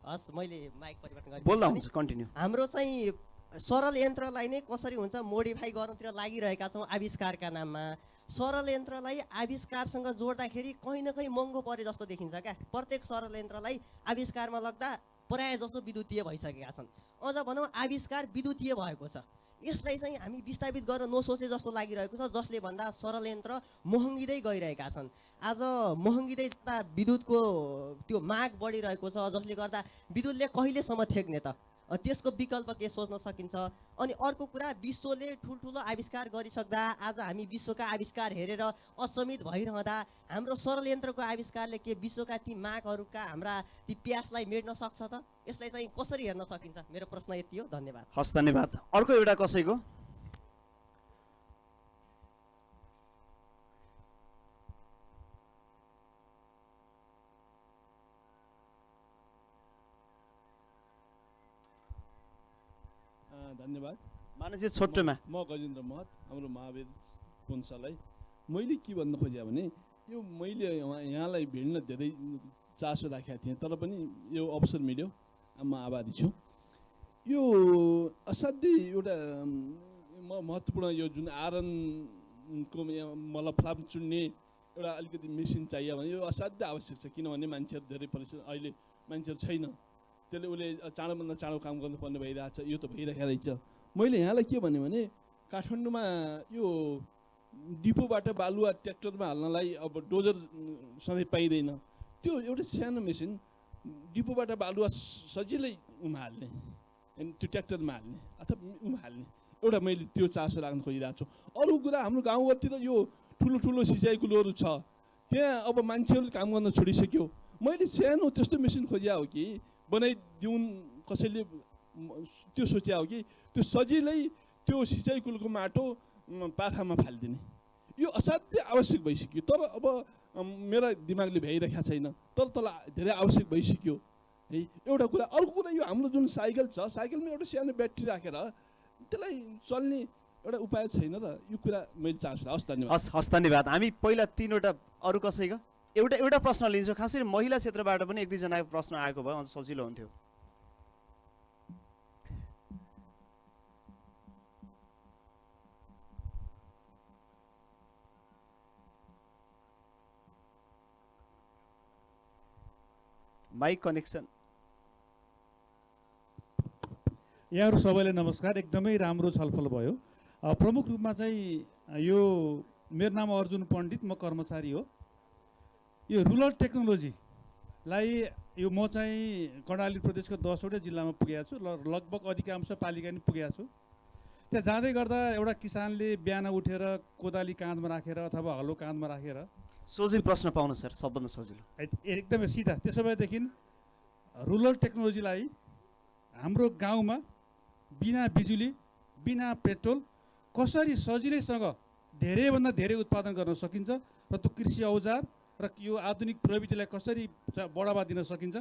[SPEAKER 6] हस् मैले माइक परिवर्तन गरेँ,
[SPEAKER 2] बोल्दा हुन्छ, कन्टिन्यू।
[SPEAKER 6] हाम्रो चाहिँ सरल यन्त्रलाई नै कसरी हुन्छ मोडिफाई गर्नतिर लागिरहेका छौँ आविष्कारका नाममा। सरल यन्त्रलाई आविष्कारसँग जोड्दाखेरि कहीँ न कहीँ महँगो परे जस्तो देखिन्छ क्या। प्रत्येक सरल यन्त्रलाई आविष्कारमा लाग्दा प्रायः जसो विद्युतीय भइसकेका छन्। अझ भनौँ आविष्कार विद्युतीय भएको छ। यसलाई चाहिँ हामी विस्थापित गर्न नसोचे जस्तो लागिरहेको छ, जसले भन्दा सरल यन्त्र महँगिँदै गइरहेका छन्। आज महँगिँदै जाँदा विद्युतको त्यो माग बढिरहेको छ, जसले गर्दा विद्युतले कहिलेसम्म थेक्ने त? त्यसको विकल्प के सोच्न सकिन्छ? अनि अर्को कुरा, विश्वले ठुल्ठुलो आविष्कार गरिसक्दा आज हामी विश्वका आविष्कार हेरेर अचम्मित भइरहँदा हाम्रो सरल यन्त्रको आविष्कारले के विश्वका ती मागहरूका हाम्रा ती प्यासलाई मेट्न सक्छ त? यसलाई चाहिँ कसरी हेर्न सकिन्छ? मेरो प्रश्न यति हो। धन्यवाद।
[SPEAKER 2] हस्, धन्यवाद। अर्को एउटा कसैको?
[SPEAKER 7] धन्यवाद।
[SPEAKER 2] मानसी छोटोमा।
[SPEAKER 7] म गजेन्द्र महत, हाम्रो महावीर पुन्सलाई मैले के भन्न खोजेँ भने यो मैले यहाँलाई भिड्न धेरै चासो राखेका थिएँ, तर पनि यो अवसर मिल्यो, म आभारी छु। यो असाध्यै एउटा महत्त्वपूर्ण यो जुन आयरनको मलफलाम चुन्ने एउटा अलिकति मेसिन चाहियो भने यो असाध्यै आवश्यक छ। किनभने मान्छेहरू धेरै परिश्रम, अहिले मान्छेहरू छैन, त्यसले उसले चाँडोभन्दा चाँडो काम गर्नुपर्ने भइरहेछ। यो त भइरहेको रहेछ। मैले यहाँलाई के भने काठमाडौँमा यो डिपोबाट बालुवा ट्र्याक्टरमा हाल्नलाई अब डोजर सधैँ पाइँदैन। त्यो एउटा सानो मेसिन डिपोबाट बालुवा सजिलै उमाल्ने, त्यो ट्र्याक्टरमा हाल्ने अथवा उमाल्ने, एउटा मैले त्यो चासो राख्न खोजिरहेको छु। अरू कुरा हाम्रो गाउँघरतिर यो ठुलो ठुलो सिँचाइ कुलोहरू छ, त्यहाँ अब मान्छेहरूले काम गर्न छोडिसक्यो। मैले सानो त्यस्तो मेसिन खोजिया हो कि बनाइदिउन्, कसैले त्यो सोच्या हो कि त्यो सजिलै त्यो सिँचाइ कुलोको माटो पाखामा फालिदिने। यो असाध्यै आवश्यक भइसक्यो। तर अब मेरा दिमागले भ्याइरहेको छैन, तर धेरै आवश्यक भइसक्यो है। एउटा कुरा। अर्को कुरा, यो हाम्रो जुन साइकल छ, साइकलमा एउटा सानो ब्याट्री राखेर त्यसलाई चल्ने एउटा उपाय छैन र? यो कुरा मैले चाहन्छु। हस्, धन्यवाद।
[SPEAKER 2] हस्, धन्यवाद। हामी पहिला तीनवटा अरू कसैको एउटा प्रश्न लिन्छौँ। खास गरी महिला क्षेत्रबाट पनि एक दुईजनाको प्रश्न आएको भए अझ सजिलो हुन्थ्यो। Mic connection.
[SPEAKER 8] यहाँहरू सबैलाई नमस्कार। एकदमै राम्रो छलफल भयो। प्रमुख रूपमा चाहिँ यो मेरो नाम अर्जुन पण्डित, म कर्मचारी हो। यो रुरल टेक्नोलोजीलाई यो म चाहिँ कर्णाली प्रदेशको 10वटै जिल्लामा पुगेको छु, लगभग अधिकांश पालिका पनि पुगेको छु। त्यहाँ जाँदै गर्दा एउटा किसानले बिहान उठेर कोदाली काँधमा राखेर अथवा हलो काँधमा राखेर
[SPEAKER 2] सोझै प्रश्न पाउनु सर, सबभन्दा सजिलो।
[SPEAKER 8] एकदमै सिधा। त्यसो भएदेखि रुरल टेक्नोलोजीलाई हाम्रो गाउँमा बिना बिजुली, बिना पेट्रोल कसरी सजिलैसँग धेरैभन्दा धेरै उत्पादन गर्न सकिन्छ र त्यो कृषि औजार र यो आधुनिक प्रविधिलाई कसरी बढावा दिन सकिन्छ,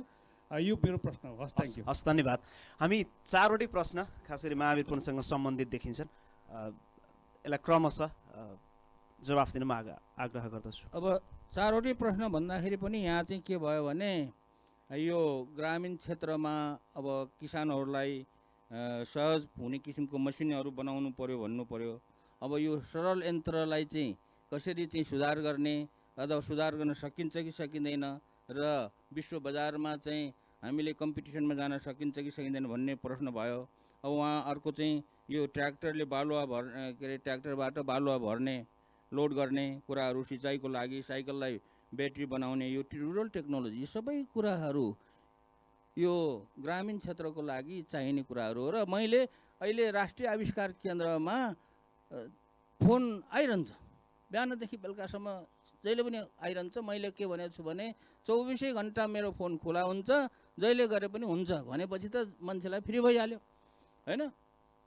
[SPEAKER 8] यो मेरो प्रश्न हो। हस्, थ्याङ्क यू।
[SPEAKER 2] हस्, धन्यवाद। हामी 4वटै प्रश्न खास गरी महावीर पुनसँग सम्बन्धित देखिन्छन्। यसलाई क्रमशः जवाफ दिन म आग्रह गर्दछु।
[SPEAKER 1] अब 4वटै प्रश्न भन्दाखेरि पनि यहाँ चाहिँ के भयो भने यो ग्रामीण क्षेत्रमा अब किसानहरूलाई सहज हुने किसिमको मसिनहरू बनाउनु पर्यो भन्नु पर्यो। अब यो सरल यन्त्रलाई चाहिँ कसरी चाहिँ सुधार गर्ने अथवा सुधार गर्न सकिन्छ कि सकिँदैन र विश्व बजारमा चाहिँ हामीले कम्पिटिसनमा जान सकिन्छ कि सकिँदैन भन्ने प्रश्न भयो। अब उहाँ अर्को चाहिँ यो ट्र्याक्टरले बालुवा ट्र्याक्टरबाट बालुवा भर्ने लोड गर्ने कुराहरू, सिँचाइको लागि साइकललाई ब्याट्री बनाउने, यो रुरल टेक्नोलोजी सबै कुराहरू यो ग्रामीण क्षेत्रको लागि चाहिने कुराहरू हो। र मैले अहिले राष्ट्रिय आविष्कार केन्द्रमा फोन आइरहन्छ, बिहानदेखि बेलुकासम्म जहिले पनि आइरहन्छ। मैले के भनेको छु भने 24 घन्टा मेरो फोन खुला हुन्छ, जहिले गरे पनि हुन्छ भनेपछि त मान्छेलाई फ्री भइहाल्यो होइन।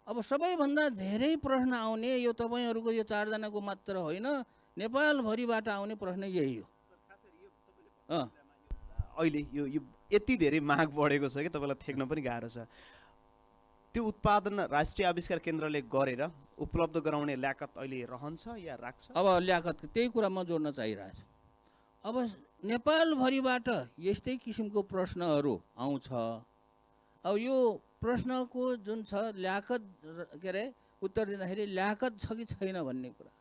[SPEAKER 1] अब सबैभन्दा धेरै प्रश्न आउने यो तपाईँहरूको यो 4 जनाको मात्र होइन, नेपालभरिबाट आउने प्रश्न यही हो।
[SPEAKER 2] अहिले यो यति धेरै माग बढेको छ कि तपाईँलाई थेक्न पनि गाह्रो छ। त्यो उत्पादन राष्ट्रिय आविष्कार केन्द्रले गरेर उपलब्ध गराउने ल्याकत अहिले रहन्छ या राख्छ?
[SPEAKER 1] अब ल्याकत त्यही कुरा म जोड्न चाहिरहेको छु। अब नेपालभरिबाट यस्तै किसिमको प्रश्नहरू आउँछ। अब यो प्रश्नको जुन छ ल्याकत के अरे उत्तर दिँदाखेरि ल्याकत छ कि छैन भन्ने कुरा,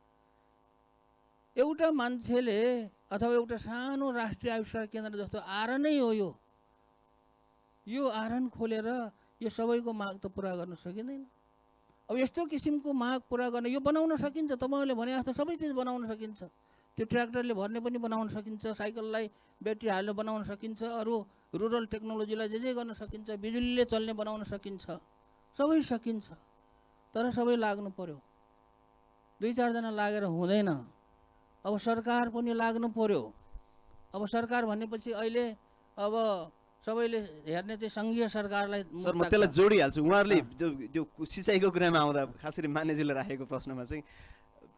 [SPEAKER 1] एउटा मान्छेले अथवा एउटा सानो राष्ट्रिय आविष्कार केन्द्र जस्तो आरनै हो यो आरन खोलेर यो सबैको माग त पुरा गर्न सकिँदैन। अब यस्तो किसिमको माग पुरा गर्न यो बनाउन सकिन्छ, तपाईँहरूले भने जस्तो सबै चिज बनाउन सकिन्छ। त्यो ट्र्याक्टरले भर्ने पनि बनाउन सकिन्छ, साइकललाई ब्याट्री हालेर बनाउन सकिन्छ, अरू रुरल टेक्नोलोजीलाई जे गर्न सकिन्छ, बिजुलीले चल्ने बनाउन सकिन्छ, सबै सकिन्छ। तर सबै लाग्नु पर्यो, 2-4 जना लागेर हुँदैन। अब सरकार पनि लाग्नु पर्यो। अब सरकार भनेपछि अहिले अब सबैले हेर्ने चाहिँ सङ्घीय सरकारलाई।
[SPEAKER 2] सर, म त्यसलाई जोडिहाल्छु। उहाँहरूले त्यो सिँचाइको कुरामा आउँदा खास गरी मान्यजीले राखेको प्रश्नमा चाहिँ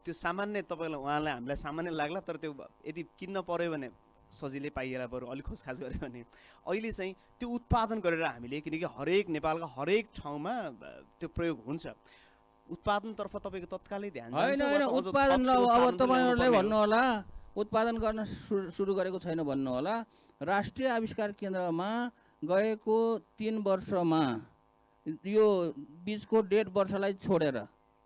[SPEAKER 2] त्यो सामान्य तपाईँलाई उहाँलाई हामीलाई सामान्य लाग्ला, तर त्यो यदि किन्न पर्यो भने सजिलै पाइएला बरु अलिक खोजखाज गऱ्यो भने अहिले चाहिँ त्यो उत्पादन गरेर हामीले, किनकि हरेक नेपालका हरेक ठाउँमा त्यो प्रयोग हुन्छ, उत्पादनतर्फ तपाईँको तत्कालै ध्यान
[SPEAKER 1] होइन होइन उत्पादन अब तपाईँहरूलाई भन्नु होला उत्पादन गर्न सुरु गरेको छैन भन्नु होला। राष्ट्रिय आविष्कार केन्द्रमा गएको 3 वर्षमा यो बिचको 1.5 वर्षलाई छोडेर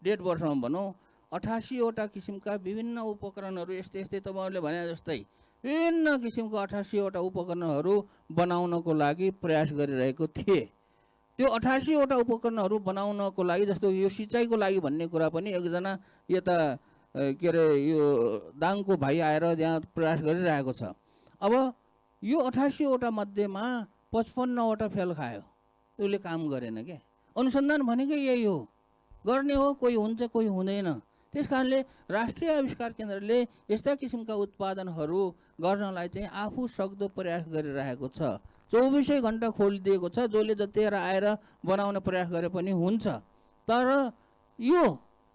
[SPEAKER 1] 1.5 वर्षमा भनौँ 88वटा किसिमका विभिन्न उपकरणहरू यस्तै तपाईँहरूले भने जस्तै विभिन्न किसिमको 88वटा उपकरणहरू बनाउनको लागि प्रयास गरिरहेको थिए। त्यो 88वटा उपकरणहरू बनाउनको लागि जस्तो यो सिँचाइको लागि भन्ने कुरा पनि एकजना यता के अरे यो दाङको भाइ आएर यहाँ प्रयास गरिरहेको छ। अब यो 88वटा मध्येमा 55वटा फेल खायो, उसले काम गरेन क्या। अनुसन्धान भनेकै यही हो, गर्ने हो, कोही हुन्छ कोही हुँदैन। त्यस कारणले राष्ट्रिय आविष्कार केन्द्रले यस्ता किसिमका उत्पादनहरू गर्नलाई चाहिँ आफू सक्दो प्रयास गरिरहेको छ। 24 घन्टा खोलिदिएको छ, जसले जतिखेर आएर बनाउने प्रयास गरे पनि हुन्छ। तर यो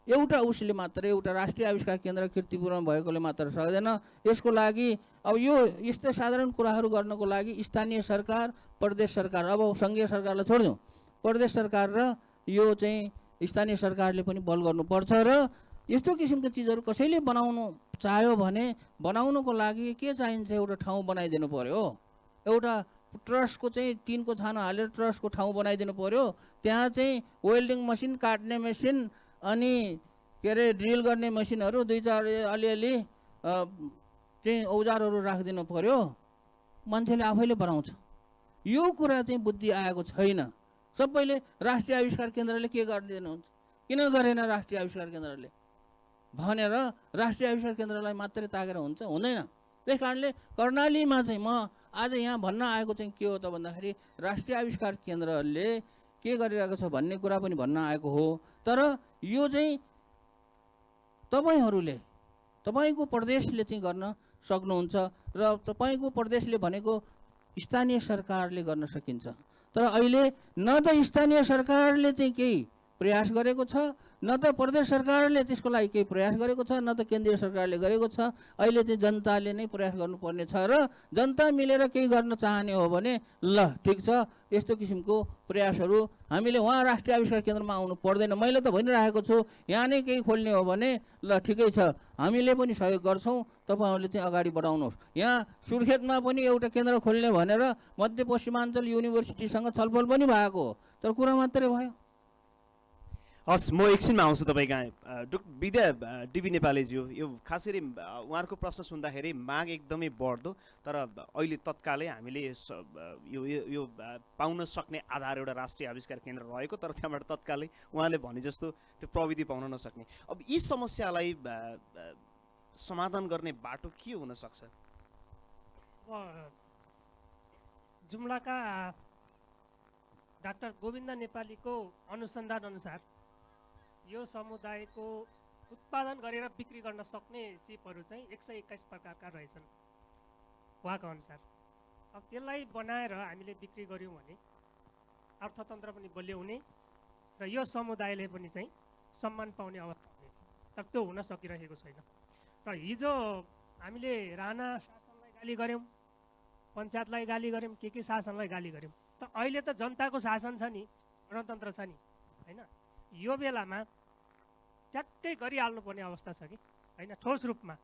[SPEAKER 1] एउटा उसले मात्र, एउटा राष्ट्रिय आविष्कार केन्द्र कीर्तिपुरमा भएकोले मात्र सक्दैन। यसको लागि अब यो यस्तो साधारण कुराहरू गर्नको लागि स्थानीय सरकार, प्रदेश सरकार, अब सङ्घीय सरकारलाई छोडिदिउँ, प्रदेश सरकार र यो चाहिँ स्थानीय सरकारले पनि बल गर्नुपर्छ। र यस्तो किसिमको चिजहरू कसैले बनाउनु चाह्यो भने बनाउनको लागि के चाहिन्छ, एउटा ठाउँ बनाइदिनु पर्यो, एउटा ट्रसको चाहिँ टिनको छानो हालेर ट्रसको ठाउँ बनाइदिनु पर्यो। त्यहाँ चाहिँ वेल्डिङ मसिन, काट्ने मेसिन, अनि के अरे ड्रिल गर्ने मसिनहरू 2-4 अलिअलि चाहिँ औजारहरू राखिदिनु पर्यो, मान्छेले आफैले बनाउँछ। यो कुरा चाहिँ बुद्धि आएको छैन। सबैले राष्ट्रिय आविष्कार केन्द्रले के गरिदिनुहुन्छ, किन गरेन राष्ट्रिय आविष्कार केन्द्रले भनेर राष्ट्रिय आविष्कार केन्द्रलाई मात्रै ताकेर हुन्छ, हुँदैन। त्यस कारणले कर्णालीमा चाहिँ म आज यहाँ भन्न आएको चाहिँ के हो त भन्दाखेरि राष्ट्रिय आविष्कार केन्द्रले के गरिरहेको छ भन्ने कुरा पनि भन्न आएको हो। तर यो चाहिँ तपाईँहरूले, तपाईँको प्रदेशले चाहिँ गर्न सक्नुहुन्छ र तपाईँको प्रदेशले भनेको स्थानीय सरकारले गर्न सकिन्छ। तर अहिले न त स्थानीय सरकारले चाहिँ केही प्रयास गरेको छ, न त प्रदेश सरकारले त्यसको लागि केही प्रयास गरेको छ, न त केन्द्रीय सरकारले गरेको छ। अहिले चाहिँ जनताले नै प्रयास गर्नुपर्ने छ र जनता मिलेर केही गर्न चाहने हो भने ल ठिक छ, यस्तो किसिमको प्रयासहरू हामीले उहाँ राष्ट्रिय आविष्कार केन्द्रमा आउनु पर्दैन। मैले त भनिरहेको छु यहाँ नै केही खोल्ने हो भने ल ठिकै छ, हामीले पनि सहयोग गर्छौँ, तपाईँहरूले चाहिँ अगाडि बढाउनुहोस्। यहाँ सुर्खेतमा पनि एउटा केन्द्र खोल्ने भनेर मध्यपश्चिमाञ्चल युनिभर्सिटीसँग छलफल पनि भएको हो, तर कुरा मात्रै भयो।
[SPEAKER 2] हस्, म एकछिनमा आउँछु तपाईँ कहाँ। विद्या डिबी नेपालीज्यू, यो खास गरी उहाँहरूको प्रश्न सुन्दाखेरि माग एकदमै बढ्दो, तर अहिले तत्कालै हामीले यो पाउन सक्ने आधार एउटा राष्ट्रिय आविष्कार केन्द्र रहेको, तर त्यहाँबाट तत्कालै उहाँले भने जस्तो त्यो प्रविधि पाउन नसक्ने। अब यी समस्यालाई समाधान गर्ने बाटो के हुन सक्छ?
[SPEAKER 3] जुम्लाका डाक्टर गोविन्द नेपालीको अनुसन्धान अनुसार यो समुदायको उत्पादन गरेर बिक्री गर्न सक्ने सिपहरू चाहिँ 121 प्रकारका रहेछन् उहाँको अनुसार। अब त्यसलाई बनाएर हामीले बिक्री गऱ्यौँ भने अर्थतन्त्र पनि बलियो हुने र यो समुदायले पनि चाहिँ सम्मान पाउने अवस्था हुने, तर त्यो हुन सकिरहेको छैन। र हिजो हामीले राणा शासनलाई गाली गऱ्यौँ, पञ्चायतलाई गाली गऱ्यौँ, के शासनलाई गाली गऱ्यौँ, त अहिले त जनताको शासन छ नि, गणतन्त्र छ नि, होइन? यो बेलामा ट्याक्कै गरिहाल्नुपर्ने अवस्था छ कि होइन? ठोस रूपमा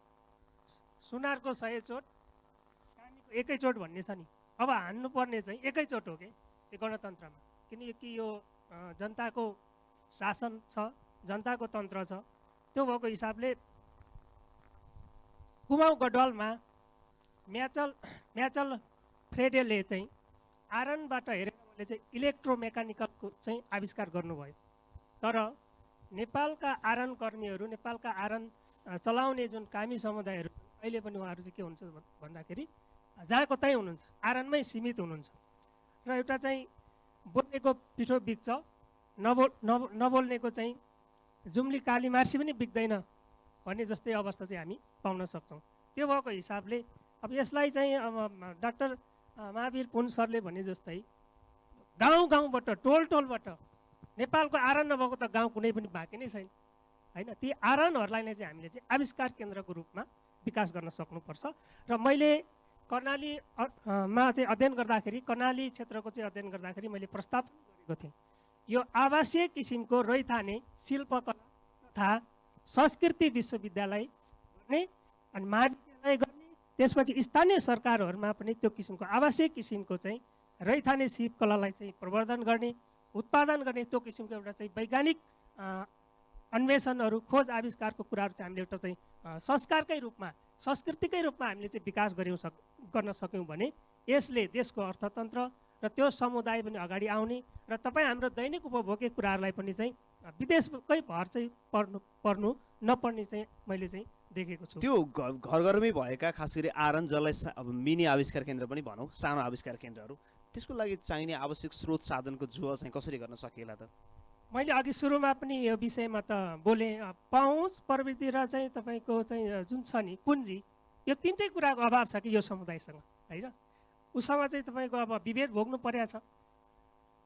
[SPEAKER 3] सुनारको 100 चोट, कामीको 1 चोट भन्ने छ नि, अब हान्नुपर्ने चाहिँ 1 चोट हो कि यो गणतन्त्रमा, किनकि यो जनताको शासन छ, जनताको तन्त्र छ। त्यो भएको हिसाबले कुमाउँ गढवालमा म्याचल फ्रेडेले चाहिँ आयरनबाट हेरेर उहाँले चाहिँ इलेक्ट्रोमेकानिकलको चाहिँ आविष्कार गर्नुभयो। तर नेपालका आयरन कर्मीहरू, नेपालका आयरन चलाउने जुन कामी समुदायहरू अहिले पनि उहाँहरू चाहिँ के हुन्छ भन्दाखेरि जहाँको त्यहीँ हुनुहुन्छ, आयरनमै सीमित हुनुहुन्छ। र एउटा चाहिँ बोल्नेको पिठो बिग्छ, नबोल्नेको चाहिँ जुम्ली काली मार्सी पनि बिग्दैन भन्ने जस्तै अवस्था चाहिँ हामी पाउन सक्छौँ। त्यो भएको हिसाबले अब यसलाई चाहिँ अब डाक्टर महावीर पुन सरले भने जस्तै गाउँ गाउँबाट, टोल टोलबाट, नेपालको आयरन नभएको त गाउँ कुनै पनि बाँकी नै छैन, होइन? ती आयरनहरूलाई नै चाहिँ हामीले चाहिँ आविष्कार केन्द्रको रूपमा विकास गर्न सक्नुपर्छ। र मैले कर्णालीमा चाहिँ अध्ययन गर्दाखेरि, कर्णाली क्षेत्रको चाहिँ अध्ययन गर्दाखेरि मैले प्रस्ताव गरेको थिएँ, यो आवासीय किसिमको रैथाने शिल्पकला तथा संस्कृति विश्वविद्यालय गर्ने अनि महाविद्यालय गर्ने, त्यसपछि स्थानीय सरकारहरूमा पनि त्यो किसिमको आवासीय किसिमको चाहिँ रैथाने शिल्पकलालाई चाहिँ प्रवर्धन गर्ने, उत्पादन गर्ने, त्यो किसिमको एउटा चाहिँ वैज्ञानिक अन्वेषणहरू, खोज आविष्कारको कुराहरू चाहिँ हामीले एउटा चाहिँ संस्कारकै रूपमा, संस्कृतिकै रूपमा हामीले चाहिँ विकास गर्न सक्यौँ भने यसले देशको अर्थतन्त्र र त्यो समुदाय पनि अगाडि आउने र तपाईँ हाम्रो दैनिक उपभोग्य कुराहरूलाई पनि चाहिँ विदेशकै भर चाहिँ पर्नु नपर्ने चाहिँ मैले चाहिँ देखेको छु।
[SPEAKER 2] त्यो घर घरमै भएका खास गरी आयरन, जसलाई अब मिनी आविष्कार केन्द्र पनि भनौँ, सानो आविष्कार केन्द्रहरू, त्यसको लागि चाहिने आवश्यक स्रोत साधनको जुवा चाहिँ कसरी गर्न सकिएला त?
[SPEAKER 3] मैले अघि सुरुमा पनि यो विषयमा त बोलेँ। पहुँच, प्रविधि र चाहिँ तपाईँको चाहिँ जुन छ नि पुँजी, यो तिनटै कुराको अभाव छ कि यो समुदायसँग, होइन? उसँग चाहिँ तपाईँको अब विभेद भोग्नु परेको छ।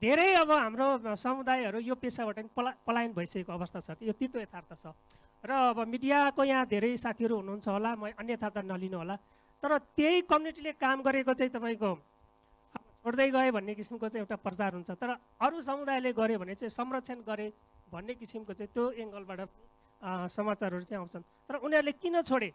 [SPEAKER 3] धेरै अब हाम्रो समुदायहरू यो पेसाबाट पलायन भइसकेको अवस्था छ कि यो तितो यथार्थ छ। र अब मिडियाको यहाँ धेरै साथीहरू हुनुहुन्छ होला, म अन्यथा त नलिनु होला, तर त्यही कम्युनिटीले काम गरेको चाहिँ तपाईँको छोड्दै गए भन्ने किसिमको चाहिँ एउटा प्रचार हुन्छ, तर अरू समुदायले गर्यो भने चाहिँ संरक्षण गरे भन्ने किसिमको चाहिँ त्यो एङ्गलबाट समाचारहरू चाहिँ आउँछन्। तर उनीहरूले किन छोडे,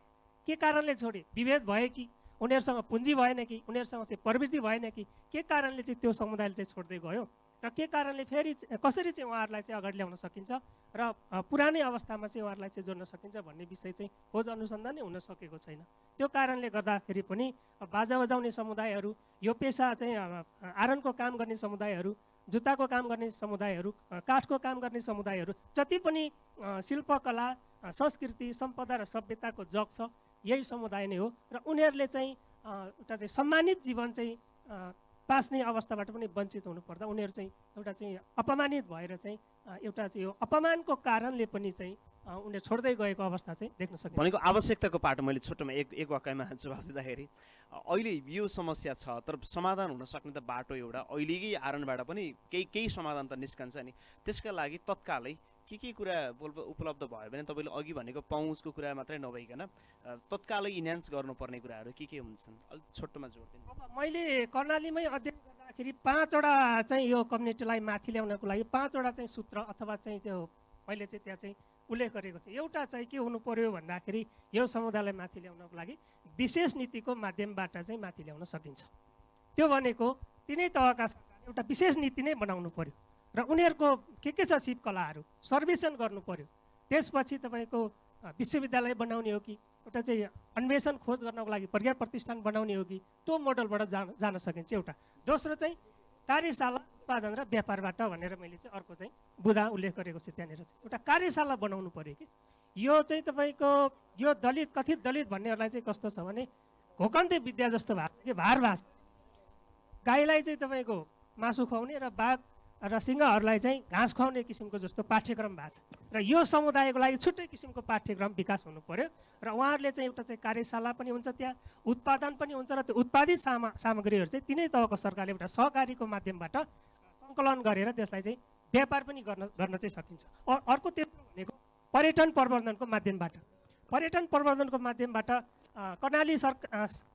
[SPEAKER 3] के कारणले छोडे? विभेद भयो कि, उनीहरूसँग पुँजी भएन कि, उनीहरूसँग चाहिँ प्रवृत्ति भएन कि, के कारणले चाहिँ त्यो समुदायले चाहिँ छोड्दै गयो र के कारणले फेरि कसरी चाहिँ उहाँहरूलाई चाहिँ अगाडि ल्याउन सकिन्छ र पुरानै अवस्थामा चाहिँ उहाँहरूलाई चाहिँ जोड्न सकिन्छ भन्ने विषय चाहिँ खोज अनुसन्धान नै हुन सकेको छैन। त्यो कारणले गर्दाखेरि पनि बाजा बजाउने समुदायहरू, यो पेसा चाहिँ आयरनको काम गर्ने समुदायहरू, जुत्ताको काम गर्ने समुदायहरू, काठको काम गर्ने समुदायहरू, जति पनि शिल्पकला, संस्कृति, सम्पदा र सभ्यताको जग छ, यही समुदाय नै हो। र उनीहरूले चाहिँ एउटा चाहिँ सम्मानित जीवन चाहिँ बाँच्ने अवस्थाबाट पनि वञ्चित हुनुपर्दा उनीहरू चाहिँ एउटा चाहिँ अपमानित भएर चाहिँ एउटा चाहिँ यो अपमानको कारणले पनि चाहिँ उनीहरू छोड्दै गएको अवस्था चाहिँ देख्न सकिन्छ।
[SPEAKER 2] भनेको आवश्यकताको पाटो मैले छोटोमा एक वाक्यमा जवाफ दिँदाखेरि अहिले यो समस्या छ तर समाधान हुन सक्ने त बाटो एउटा अहिलेकै आरणबाट पनि केही समाधान त निस्कन्छ नि। त्यसका लागि तत्कालै के कुरा उपलब्ध भयो भने तपाईँले अघि भनेको पहुँचको कुरा मात्रै नभइकन तत्कालै इन्हान्स गर्नुपर्ने कुराहरू के हुन्छन् अलिक छोटोमा जोड दिनु।
[SPEAKER 3] अब मैले कर्णालीमै अध्ययन गर्दाखेरि 5वटा चाहिँ यो कम्युनिटीलाई माथि ल्याउनको लागि 5वटा चाहिँ सूत्र अथवा चाहिँ त्यो मैले चाहिँ त्यहाँ चाहिँ उल्लेख गरेको थिएँ। एउटा चाहिँ के हुनु पर्यो भन्दाखेरि यो समुदायलाई माथि ल्याउनको लागि विशेष नीतिको माध्यमबाट चाहिँ माथि ल्याउन सकिन्छ। त्यो भनेको तिनै तहका सरकारले एउटा विशेष नीति नै बनाउनु पर्यो र उनीहरूको के छ सिप कलाहरू सर्वेक्षण गर्नु पर्यो। त्यसपछि तपाईँको विश्वविद्यालय बनाउने हो कि एउटा चाहिँ अन्वेषण खोज गर्नको लागि प्रज्ञा प्रतिष्ठान बनाउने हो कि त्यो मोडलबाट जान सकिन्छ एउटा। दोस्रो चाहिँ कार्यशाला उत्पादन र व्यापारबाट भनेर मैले चाहिँ अर्को चाहिँ बुँदा उल्लेख गरेको छु। त्यहाँनिर चाहिँ एउटा कार्यशाला बनाउनु पर्यो कि यो चाहिँ तपाईँको यो दलित कथित दलित भन्नेहरूलाई चाहिँ कस्तो छ भने घोकन्ते विद्या जस्तो भएको भार भाष गाईलाई चाहिँ तपाईँको मासु खुवाउने र बाघ र सिंहहरूलाई चाहिँ घाँस खुवाउने किसिमको जस्तो पाठ्यक्रम भएको छ र यो समुदायको लागि छुट्टै किसिमको पाठ्यक्रम विकास हुनु पर्यो र उहाँहरूले चाहिँ एउटा चाहिँ कार्यशाला पनि हुन्छ, त्यहाँ उत्पादन पनि हुन्छ र त्यो उत्पादित सामग्रीहरू चाहिँ तिनै तहको सरकारले एउटा सहकारीको माध्यमबाट सङ्कलन गरेर त्यसलाई चाहिँ व्यापार पनि गर्न चाहिँ सकिन्छ। अर्को तेस्रो भनेको पर्यटन प्रवर्धनको माध्यमबाट कर्णाली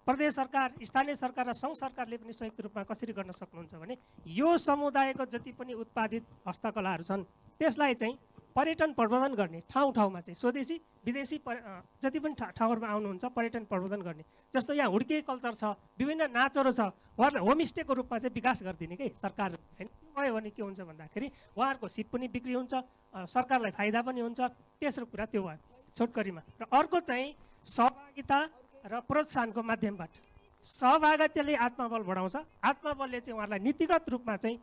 [SPEAKER 3] प्रदेश सरकार, स्थानीय सरकार र सङ्घ सरकारले पनि संयुक्त रूपमा कसरी गर्न सक्नुहुन्छ भने यो समुदायको जति पनि उत्पादित हस्तकलाहरू छन् त्यसलाई चाहिँ पर्यटन प्रवर्धन गर्ने ठाउँमा चाहिँ स्वदेशी विदेशी जति पनि ठाउँहरूमा आउनुहुन्छ पर्यटन प्रवर्धन गर्ने। जस्तो यहाँ हुड्के कल्चर छ, विभिन्न नाचहरू छ, उहाँहरूलाई होमस्टेको रूपमा चाहिँ विकास गरिदिने कि सरकार होइन। त्यो भयो भने के हुन्छ भन्दाखेरि उहाँहरूको सिप पनि बिक्री हुन्छ, सरकारलाई फाइदा पनि हुन्छ। तेस्रो कुरा त्यो भयो छोटकरीमा। र अर्को चाहिँ सहभागिता र प्रोत्साहनको माध्यमबाट सहभागिताले आत्मबल बढाउँछ। आत्मबलले चाहिँ उहाँहरूलाई नीतिगत रूपमा चाहिँ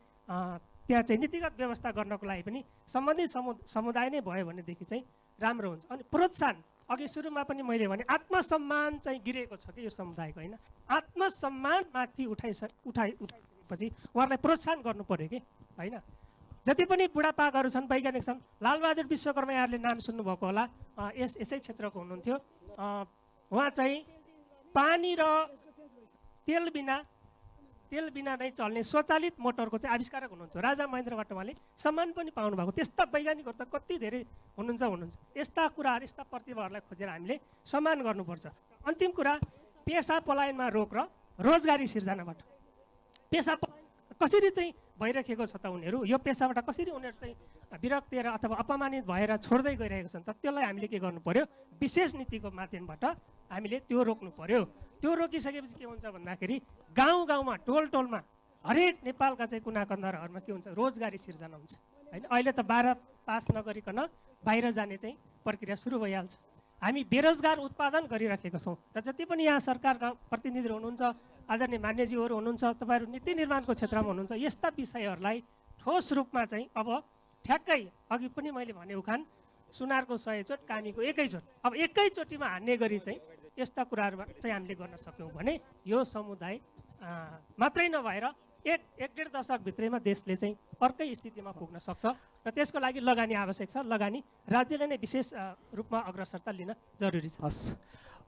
[SPEAKER 3] त्यहाँ चाहिँ नीतिगत व्यवस्था गर्नको लागि पनि सम्बन्धित समुदाय नै भयो भनेदेखि चाहिँ राम्रो हुन्छ। अनि प्रोत्साहन अघि सुरुमा पनि मैले भने आत्मसम्मान चाहिँ गिरेको छ कि यो समुदायको होइन। आत्मसम्मान माथि उठाइसकेपछि उहाँहरूलाई प्रोत्साहन गर्नु पर्यो कि होइन। जति पनि बुढापाकाहरू छन्, वैज्ञानिक छन्, लालबहादुर विश्वकर्मा यहाँहरूले नाम सुन्नुभएको होला, यसै क्षेत्रको हुनुहुन्थ्यो। उहाँ चाहिँ पानी र तेल बिना नै चल्ने स्वचालित मोटरको चाहिँ आविष्कारक हुनुहुन्थ्यो। राजा महेन्द्रबाट उहाँले सम्मान पनि पाउनु भएको। त्यस्ता वैज्ञानिकहरू त कति धेरै हुनुहुन्छ। यस्ता कुराहरू, यस्ता प्रतिभाहरूलाई खोजेर हामीले सम्मान गर्नुपर्छ। अन्तिम कुरा पेसा पलायनमा रोक र रोजगारी सिर्जनाबाट। पेसा कसरी चाहिँ भइरहेको छ त उनीहरू, यो पेसाबाट कसरी उनीहरू चाहिँ विरक्तिएर अथवा अपमानित भएर छोड्दै गइरहेको छन् त त्यसलाई हामीले के गर्नु पर्यो, विशेष नीतिको माध्यमबाट हामीले त्यो रोक्नु पर्यो। त्यो रोकिसकेपछि के हुन्छ भन्दाखेरि गाउँमा टोलमा हरेक नेपालका चाहिँ कुना कन्दराहरूमा के हुन्छ, रोजगारी सिर्जना हुन्छ होइन। अहिले त 12 पास नगरिकन बाहिर जाने चाहिँ प्रक्रिया सुरु भइहाल्छ। हामी बेरोजगार उत्पादन गरिराखेका छौँ र जति पनि यहाँ सरकारका प्रतिनिधिहरू हुनुहुन्छ, आदरणीय मान्यज्यूहरू हुनुहुन्छ, तपाईँहरू नीति निर्माणको क्षेत्रमा हुनुहुन्छ, यस्ता विषयहरूलाई ठोस रूपमा चाहिँ अब ठ्याक्कै अघि पनि मैले भने उखान सुनारको 100 चोट कामीको 1 चोट, अब एकैचोटिमा हान्ने गरी चाहिँ यस्ता कुराहरूमा चाहिँ हामीले गर्न सक्यौँ भने यो समुदाय मात्रै नभएर एक डेढ दशकभित्रैमा देशले चाहिँ अर्कै स्थितिमा पुग्न सक्छ र त्यसको लागि लगानी आवश्यक छ। लगानी राज्यले नै विशेष रूपमा अग्रसरता लिन जरुरी छ।
[SPEAKER 2] हस्,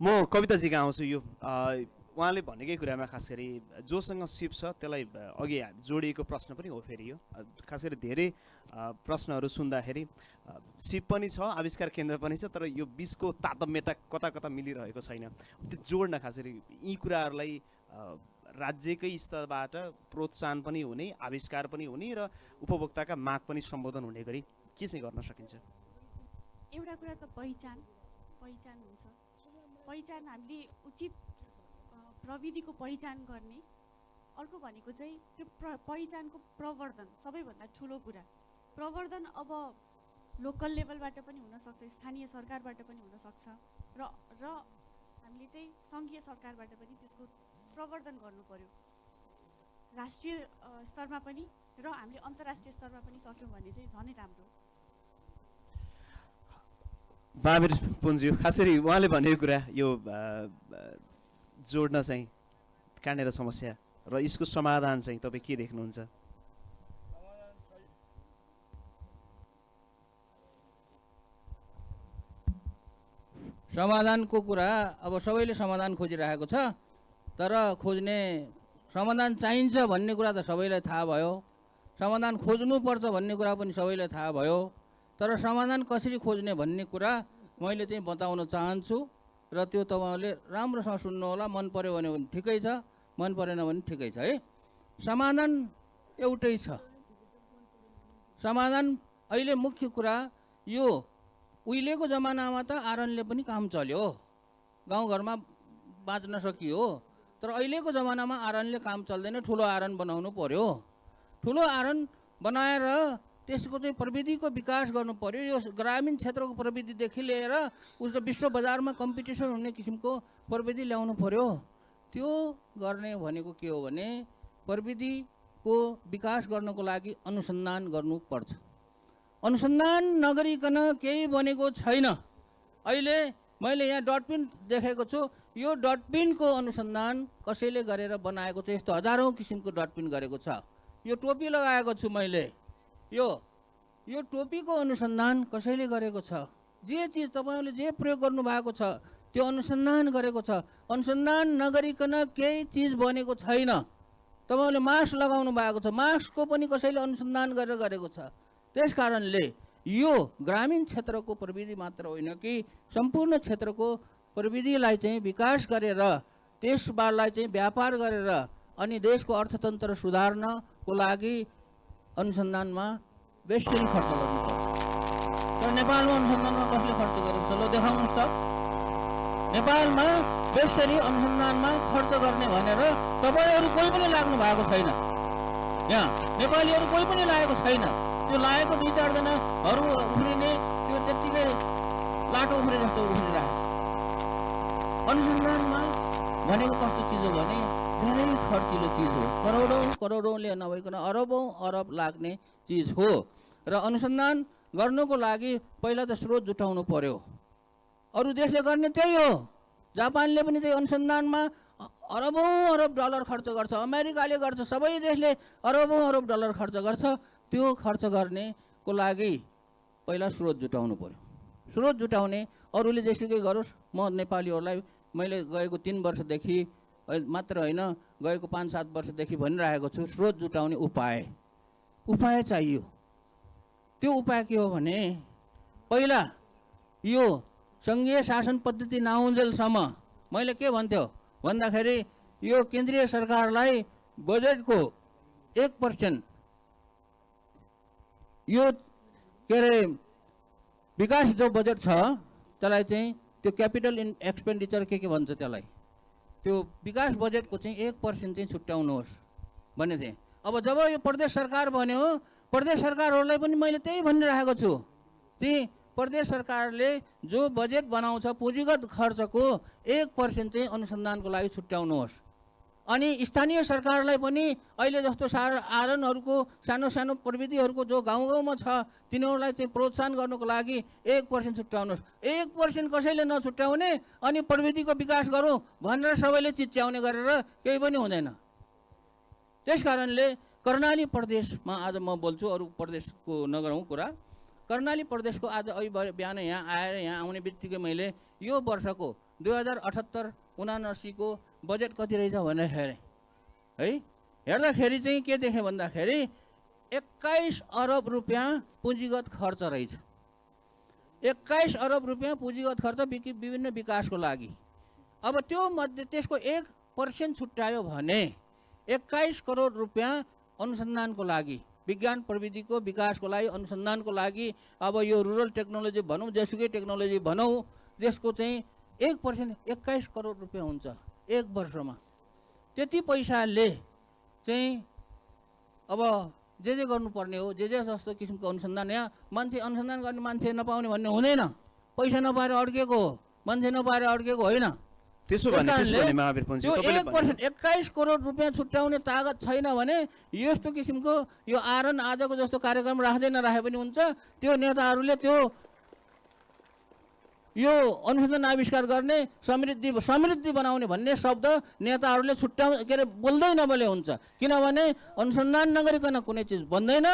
[SPEAKER 2] म कविताजीका आउँछु। यो उहाँले भनेकै कुरामा खास गरी जोसँग सिप छ त्यसलाई अघि जोडिएको प्रश्न पनि हो। फेरि यो खास गरी धेरै प्रश्नहरू सुन्दाखेरि सिप पनि छ, आविष्कार केन्द्र पनि छ, तर यो बिचको तारतम्यता कता मिलिरहेको छैन। त्यो जोड्न खास गरी यी कुराहरूलाई राज्यकै स्तरबाट प्रोत्साहन पनि हुने, आविष्कार पनि हुने र उपभोक्ताका माग पनि सम्बोधन हुने गरी के चाहिँ गर्न सकिन्छ?
[SPEAKER 4] एउटा कुरा त पहिचान हुन्छ। पहिचान हामीले उचित प्रविधिको पहिचान गर्ने। अर्को भनेको चाहिँ त्यो पहिचानको प्रवर्धन, सबैभन्दा ठुलो कुरा प्रवर्धन अब लोकल लेभलबाट पनि हुनसक्छ, स्थानीय सरकारबाट पनि हुनसक्छ र हामीले चाहिँ सङ्घीय सरकारबाट पनि त्यसको प्रवर्धन गर्नु पर्यो। राष्ट्रिय स्तरमा पनि र हामीले अन्तर्राष्ट्रिय स्तरमा पनि सक्यौँ भने चाहिँ झनै राम्रो।
[SPEAKER 2] महावीर पुन्ज्यू, खास गरी उहाँले भनेको कुरा यो जोड्न चाहिँ कहाँनिर समस्या र यसको समाधान चाहिँ तपाईँ के देख्नुहुन्छ?
[SPEAKER 1] समाधानको कुरा अब सबैले समाधान खोजिरहेको छ, तर खोज्ने समाधान चाहिन्छ भन्ने कुरा त सबैलाई थाहा भयो, समाधान खोज्नुपर्छ भन्ने कुरा पनि सबैलाई थाहा भयो, तर समाधान कसरी खोज्ने भन्ने कुरा मैले चाहिँ बताउन चाहन्छु र त्यो तपाईँहरूले राम्रोसँग सुन्नु होला। मन पर्यो भने ठिकै छ, मन परेन भने ठिकै छ है। समाधान एउटै छ। समाधान अहिले मुख्य कुरा यो उहिलेको जमानामा त आरनले पनि काम चल्यो, गाउँघरमा बाँच्न सकियो, तर अहिलेको जमानामा आरनले काम चल्दैन, ठुलो आरन बनाउनु पर्यो। ठुलो आरन बनाएर त्यसको चाहिँ प्रविधिको विकास गर्नु पर्यो। यो ग्रामीण क्षेत्रको प्रविधिदेखि लिएर उसको विश्व बजारमा कम्पिटिसन हुने किसिमको प्रविधि ल्याउनु पर्यो। त्यो गर्ने भनेको के हो भने प्रविधिको विकास गर्नको लागि अनुसन्धान गर्नुपर्छ। अनुसन्धान नगरिकन केही बनेको छैन। अहिले मैले यहाँ डटपिन देखेको छु, यो डटपिनको अनुसन्धान कसैले गरेर बनाएको छ। यस्तो हजारौँ किसिमको डटपिन गरेको छ। यो टोपी लगाएको छु मैले, यो टोपीको अनुसन्धान कसैले गरेको छ। जे चिज तपाईँहरूले जे प्रयोग गर्नुभएको छ त्यो अनुसन्धान गरेको छ। अनुसन्धान नगरिकन केही चिज बनेको छैन। तपाईँहरूले मास्क लगाउनु भएको छ, मास्कको पनि कसैले अनुसन्धान गरेर गरेको छ। त्यस कारणले यो ग्रामीण क्षेत्रको प्रविधि मात्र होइन कि सम्पूर्ण क्षेत्रको प्रविधिलाई चाहिँ विकास गरेर त्यसलाई चाहिँ व्यापार गरेर अनि देशको अर्थतन्त्र सुधार्नको लागि अनुसन्धानमा बेसरी खर्च गर्नुपर्छ। तर नेपालमा अनुसन्धानमा कसले खर्च गरेको छ ल देखाउनुहोस् त। नेपालमा बेसरी अनुसन्धानमा खर्च गर्ने भनेर तपाईँहरू कोही पनि लाग्नु भएको छैन। यहाँ नेपालीहरू कोही पनि लागेको छैन। त्यो लागेको 2-4 जनाहरू उफ्रिने त्यो त्यत्तिकै लाटो उफ्रे जस्तो उफ्रिरहेको छ। अनुसन्धानमा भनेको कस्तो चिज हो भने धेरै खर्चिलो चिज हो। करोडौँले नभइकन अरबौँ अरब लाग्ने चिज हो। र अनुसन्धान गर्नुको लागि पहिला त स्रोत जुटाउनु पर्यो। अरू देशले गर्ने त्यही हो। जापानले पनि त्यही अनुसन्धानमा अरबौँ अरब डलर खर्च गर्छ, अमेरिकाले गर्छ, सबै देशले अरबौँ अरब डलर खर्च गर्छ। त्यो खर्च गर्नेको लागि पहिला स्रोत जुटाउनु पर्यो। स्रोत जुटाउने अरूले जेसुकै गरोस्, म नेपालीहरूलाई मैले गएको 3 वर्षदेखि मात्र होइन, गएको 5-7 वर्षदेखि भनिरहेको छु, स्रोत जुटाउने उपाय चाहियो। त्यो उपाय के हो भने पहिला यो सङ्घीय शासन पद्धति नआउन्जेलसम्म मैले के भन्थ्यो भन्दाखेरि यो केन्द्रीय सरकारलाई बजेटको 1% यो के अरे विकास जो बजेट छ त्यसलाई चाहिँ त्यो क्यापिटल एक्सपेन्डिचर के भन्छ त्यसलाई, त्यो विकास बजेटको चाहिँ 1% चाहिँ छुट्याउनुहोस् भन्ने थिएँ। अब जब यो प्रदेश सरकार बन्यो, प्रदेश सरकारहरूलाई पनि मैले त्यही भनिरहेको छु, ती प्रदेश सरकारले जो बजेट बनाउँछ पुँजीगत खर्चको 1% चाहिँ अनुसन्धानको लागि छुट्याउनुहोस्। अनि स्थानीय सरकारलाई पनि अहिले जस्तो आरनहरूको सानो सानो प्रविधिहरूको जो गाउँ गाउँमा छ तिनीहरूलाई चाहिँ प्रोत्साहन गर्नको लागि 1% छुट्याउनुहोस्। 1% कसैले नछुट्याउने अनि प्रविधिको विकास गरौँ भनेर सबैले चिच्याउने गरेर केही पनि हुँदैन। त्यस कारणले कर्णाली प्रदेशमा आज म बोल्छु, अरू प्रदेशको नगरौँ कुरा। कर्णाली प्रदेशको आज बिहान यहाँ आएर यहाँ आउने बित्तिकै मैले यो वर्षको 2078-79 को बजेट कति रहेछ भनेर हेरेँ है। हेर्दाखेरि चाहिँ के देखेँ भन्दाखेरि 21 अरब रुपियाँ पुँजीगत खर्च रहेछ। 21 अरब रुपियाँ पुँजीगत खर्च विभिन्न विकासको लागि। अब त्यो मध्ये त्यसको 1% छुट्यायो भने 21 करोड रुपियाँ अनुसन्धानको लागि, विज्ञान प्रविधिको विकासको लागि, अनुसन्धानको लागि। अब यो रुरल टेक्नोलोजी भनौँ, जेसुकै टेक्नोलोजी भनौँ, त्यसको चाहिँ 1% 21 करोड रुपियाँ हुन्छ 1 वर्षमा। त्यति पैसाले चाहिँ अब जे गर्नुपर्ने हो, जे जस्तो किसिमको अनुसन्धान, यहाँ मान्छे अनुसन्धान गर्ने मान्छे नपाउने भन्ने हुँदैन। पैसा नपाएर अड्केको हो, मान्छे नपाएर अड्केको होइन।
[SPEAKER 2] त्यसो भने महावीर पुञ्जी
[SPEAKER 1] त्यो 1% 21 करोड रुपियाँ छुट्याउने तागत छैन भने यस्तो किसिमको यो आरन आजको जस्तो कार्यक्रम राख्दै नराखे पनि हुन्छ। त्यो नेताहरूले त्यो यो अनुसन्धान आविष्कार गर्ने समृद्धि बनाउने भन्ने शब्द नेताहरूले के अरे बोल्दै नबोले हुन्छ। किनभने अनुसन्धान नगरिकन कुनै चिज बन्दैन,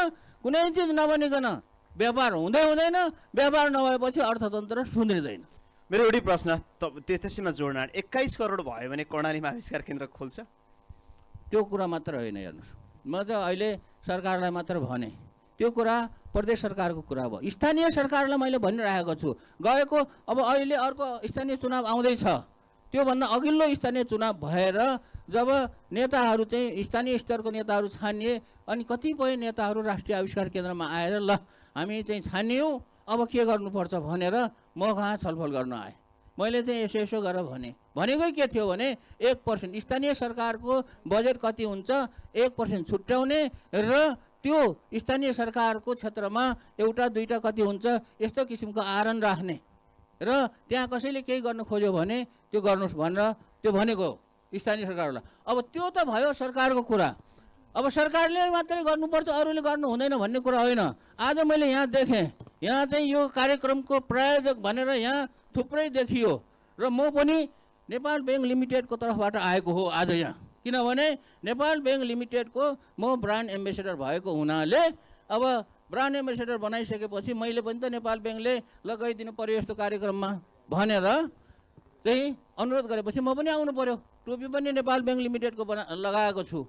[SPEAKER 1] कुनै चिज नबनिकन व्यापार हुँदैन, व्यापार नभएपछि अर्थतन्त्र सुध्रिँदैन।
[SPEAKER 2] मेरो एउटै प्रश्न त्यसैमा जोड्न 21 करोड भयो भने कर्णालीमा आविष्कार केन्द्र खोल्छ?
[SPEAKER 1] त्यो कुरा मात्र होइन, हेर्नुहोस्, म त अहिले सरकारलाई मात्र भने, त्यो कुरा प्रदेश सरकारको कुरा भयो। स्थानीय सरकारलाई मैले भनिरहेको छु, गएको अब अहिले अर्को स्थानीय चुनाव आउँदैछ, त्योभन्दा अघिल्लो स्थानीय चुनाव भएर जब नेताहरू चाहिँ स्थानीय स्तरको नेताहरू छानिए अनि कतिपय नेताहरू राष्ट्रिय आविष्कार केन्द्रमा आएर ल हामी चाहिँ छानियौँ, अब के गर्नुपर्छ भनेर म कहाँ छलफल गर्न आएँ। मैले चाहिँ यसो गरेर भनेकै के थियो भने 1% स्थानीय सरकारको बजेट कति हुन्छ 1% छुट्याउने र त्यो स्थानीय सरकारको क्षेत्रमा एउटा दुईटा कति हुन्छ यस्तो किसिमको आरण राख्ने र त्यहाँ कसैले केही गर्न खोज्यो भने त्यो गर्नुहोस् भनेर त्यो भनेको स्थानीय सरकारलाई। अब त्यो त भयो सरकारको कुरा, अब सरकारले मात्रै गर्नुपर्छ अरूले गर्नु हुँदैन भन्ने कुरा होइन। आज मैले यहाँ देखेँ, यहाँ चाहिँ यो कार्यक्रमको प्रायोजक भनेर यहाँ थुप्रै देखियो र म पनि नेपाल ब्याङ्क लिमिटेडको तर्फबाट आएको हो आज यहाँ, किनभने नेपाल ब्याङ्क लिमिटेडको म ब्रान्ड एम्बेसेडर भएको हुनाले अब ब्रान्ड एम्बेसेडर बनाइसकेपछि मैले पनि त नेपाल ब्याङ्कले लगाइदिनु पर्यो यस्तो कार्यक्रममा भनेर चाहिँ अनुरोध गरेपछि म पनि आउनु पर्यो। टोपी पनि नेपाल ब्याङ्क लिमिटेडको लगाएको छु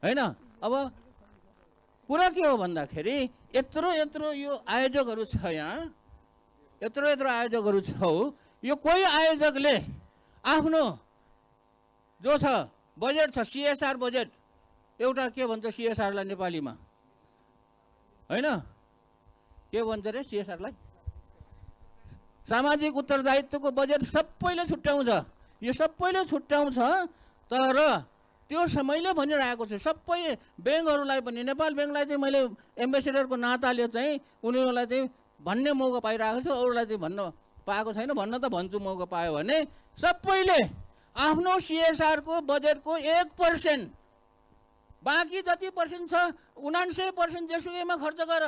[SPEAKER 1] होइन। अब कुरा के हो भन्दाखेरि यत्रो यो आयोजकहरू छ, यहाँ यत्रो आयोजकहरू छ, यो कोही आयोजकले आफ्नो जो छ बजेट छ CSR बजेट, एउटा के भन्छ CSRलाई नेपालीमा होइन, के भन्छ रे CSRलाई, सामाजिक उत्तरदायित्वको बजेट सबैले छुट्याउँछ, यो सबैले छुट्याउँछ। तर त्यो मैले भनिरहेको छु सबै ब्याङ्कहरूलाई पनि, नेपाल ब्याङ्कलाई चाहिँ मैले एम्बेसेडरको नाताले चाहिँ उनीहरूलाई चाहिँ भन्ने मौका पाइरहेको छु, अरूलाई चाहिँ भन्न पाएको छैन। भन्न त भन्छु मौका पायो भने सबैले आफ्नो CSRको बजेटको 1%, बाँकी जति पर्सेन्ट छ 99% जेसुकैमा खर्च गर।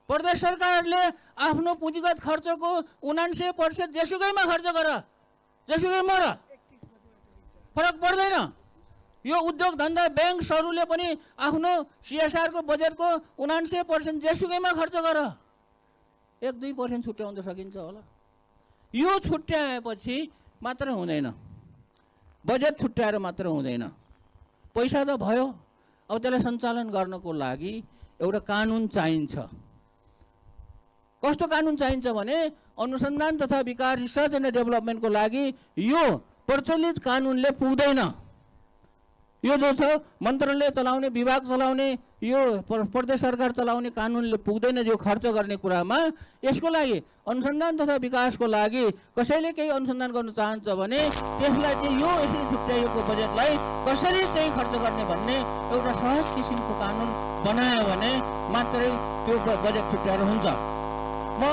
[SPEAKER 1] प्रदेश सरकारले आफ्नो पुँजीगत खर्चको 99% जेसुकैमा खर्च गर, जेसुकैमा र फरक पर्दैन। यो उद्योग धन्दा ब्याङ्कहरूले पनि आफ्नो CSRको बजेटको 99% जेसुकैमा खर्च गर, 1-2% छुट्याउन सकिन्छ होला। यो छुट्याएपछि मात्र हुँदैन, बजेट छुट्याएर मात्र हुँदैन, पैसा त भयो, अब त्यसलाई सञ्चालन गर्नको लागि एउटा कानुन चाहिन्छ। कस्तो कानुन चाहिन्छ भने अनुसन्धान तथा विकास रिसर्च एन्ड डेभलपमेन्टको लागि यो प्रचलित कानुनले पुग्दैन। यो जो छ मन्त्रालय चलाउने, विभाग चलाउने, यो प्रदेश सरकार चलाउने कानुनले पुग्दैन यो खर्च गर्ने कुरामा। यसको लागि अनुसन्धान तथा विकासको लागि कसैले केही अनुसन्धान गर्न चाहन्छ भने त्यसलाई चाहिँ यो यसरी छुट्याइएको बजेटलाई कसरी चाहिँ खर्च गर्ने भन्ने एउटा सहज किसिमको कानुन बनायो भने मात्रै त्यो बजेट छुट्याएर हुन्छ। म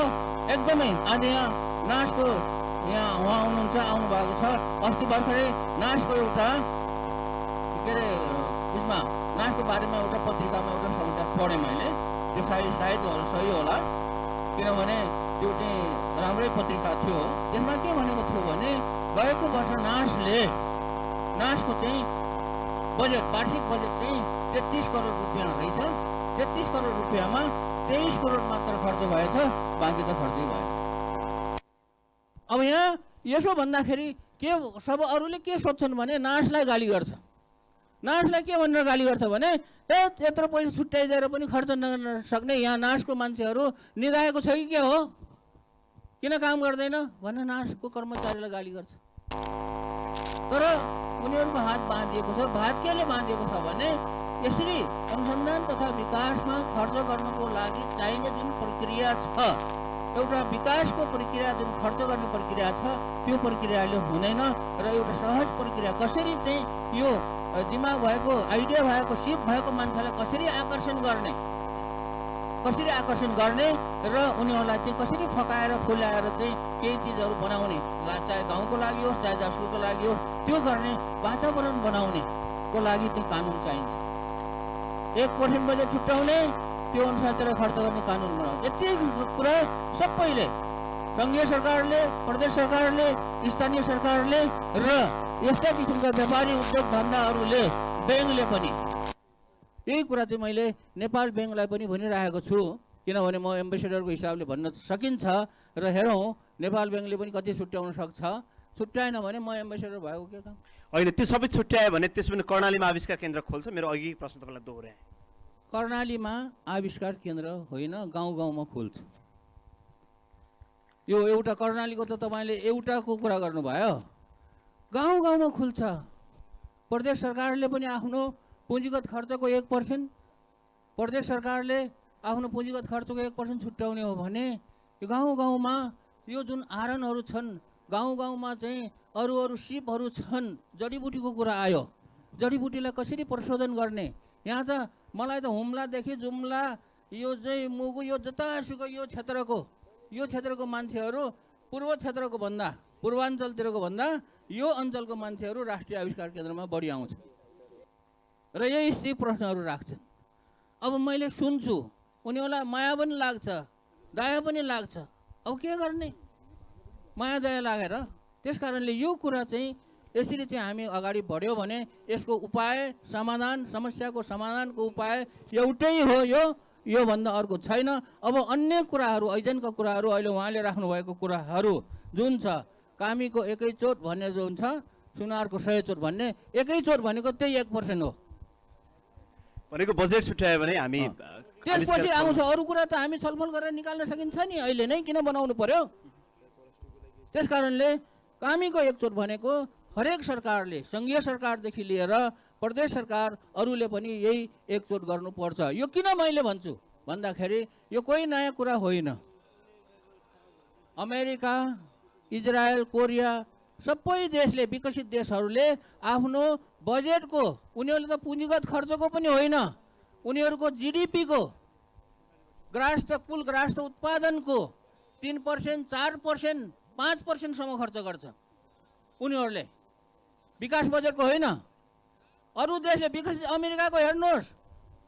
[SPEAKER 1] एकदमै आज यहाँ नासको यहाँ उहाँ हुनुहुन्छ, आउनुभएको छ, अस्ति भर्खरै नासको एउटा के अरे उसमा नासको बारेमा एउटा पत्रिकामा एउटा समाचार पढेँ मैले, त्यो सायद सही होला किनभने त्यो चाहिँ राम्रै पत्रिका थियो। त्यसमा के भनेको थियो भने गएको वर्ष नासको चाहिँ बजेट, वार्षिक बजेट चाहिँ 33 करोड रुपियाँ रहेछ। 33 करोड रुपियाँमा 23 करोड मात्र खर्च भएछ, बाँकी त खर्चै भएन। अब यहाँ यसो भन्दाखेरि के सब अरूले के सोध्छन् भने नासलाई गाली गर्छ। नासलाई के भनेर गाली गर्छ भने यत्रो पैसा छुट्याइदिएर पनि खर्च नगर्न सक्ने यहाँ नासको मान्छेहरू निधाएको छ कि के हो, किन काम गर्दैन भनेर नासको कर्मचारीलाई गाली गर्छ। तर उनीहरूको हात बाँधिएको छ। हात केले बाँधिएको छ भने यसरी अनुसन्धान तथा विकासमा खर्च गर्नको लागि चाहिने जुन प्रक्रिया छ, एउटा विकासको प्रक्रिया जुन खर्च गर्ने प्रक्रिया छ त्यो प्रक्रियाले हुँदैन र एउटा सहज प्रक्रिया कसरी चाहिँ यो दिमाग भएको, आइडिया भएको, सिप भएको मान्छेलाई कसरी आकर्षण गर्ने र उनीहरूलाई चाहिँ कसरी फकाएर फुल्याएर चाहिँ केही चिजहरू बनाउने, चाहे गाउँको लागि होस् चाहे जासुको लागि होस्, त्यो गर्ने वातावरण बनाउनेको लागि चाहिँ कानुन चाहिन्छ। 1% बजेट छुट्याउने, त्यो अनुसार खर्च गर्ने कानुन बनाउने। यति कुरा सबैले, सङ्घीय सरकारले, प्रदेश सरकारले, स्थानीय सरकारले र यस्ता किसिमका व्यापारी उद्योग धन्दाहरूले, ब्याङ्कले पनि, यही कुरा चाहिँ मैले नेपाल ब्याङ्कलाई पनि भनिरहेको छु किनभने म एम्बेसेडरको हिसाबले भन्न सकिन्छ र हेरौँ नेपाल ब्याङ्कले पनि कति छुट्याउन सक्छ। छुट्याएन भने म एम्बेसेडर भएको के काम।
[SPEAKER 2] होइन त्यो सबै छुट्यायो भने त्यसो भने कर्णालीमा आविष्कार केन्द्र खोल्छ? मेरो अघि प्रश्न तपाईँलाई दोहोऱ्याएँ।
[SPEAKER 1] कर्णालीमा आविष्कार केन्द्र होइन, गाउँ गाउँमा खोल्छ। यो एउटा कर्णालीको त तपाईँले एउटाको कुरा गर्नुभयो, गाउँ गाउँमा खुल्छ। प्रदेश सरकारले पनि आफ्नो पुँजीगत खर्चको 1%, प्रदेश सरकारले आफ्नो पुँजीगत खर्चको 1% छुट्याउने हो भने यो गाउँ गाउँमा यो जुन आरनहरू छन्, गाउँ गाउँमा चाहिँ अरू अरू सिपहरू छन्, जडीबुटीको कुरा आयो, जडीबुटीलाई कसरी प्रशोधन गर्ने। यहाँ त मलाई त हुम्लादेखि जुम्ला यो चाहिँ मुगु यो जतासुकै यो क्षेत्रको मान्छेहरू पूर्व क्षेत्रको भन्दा पूर्वाञ्चलतिरको भन्दा यो अञ्चलको मान्छेहरू राष्ट्रिय आविष्कार केन्द्रमा बढी आउँछ र यही सिप प्रश्नहरू राख्छन्। अब मैले सुन्छु, उनीहरूलाई माया पनि लाग्छ, दया पनि लाग्छ। अब के गर्ने, माया दया लागेर। त्यस कारणले यो कुरा चाहिँ यसरी चाहिँ हामी अगाडि बढ्यो भने यसको उपाय समाधान, समस्याको समाधानको उपाय एउटै हो, यो भन्दा अर्को छैन। अब अन्य कुराहरू, ऐजनका कुराहरू, अहिले उहाँले राख्नुभएको कुराहरू जुन छ, कामीको एकैचोट भन्ने जुन छ, सुनारको 100 चोट भन्ने, एकैचोट भनेको त्यही 1% हो।
[SPEAKER 2] भनेको बजेट छुट्यायो भने हामी
[SPEAKER 1] त्यसपछि आउँछ अरू कुरा त हामी छलफल गरेर निकाल्न सकिन्छ नि, अहिले नै किन बनाउनु पर्यो। त्यस कारणले कामीको एकचोट भनेको हरेक सरकारले, सङ्घीय सरकारदेखि लिएर प्रदेश सरकार अरूले पनि यही एकचोट गर्नुपर्छ। यो किन मैले भन्छु भन्दाखेरि यो कोही नयाँ कुरा होइन। अमेरिका, इजरायल, कोरिया सबै देशले, विकसित देशहरूले आफ्नो बजेटको, उनीहरूले त पुँजीगत खर्चको पनि होइन, उनीहरूको जिडिपीको, कुल ग्राहस्थ उत्पादनको 3%, 4%, 5%सम्म खर्च गर्छ उनीहरूले, विकास बजेटको होइन। अरू देशले विकसित, अमेरिकाको हेर्नुहोस्,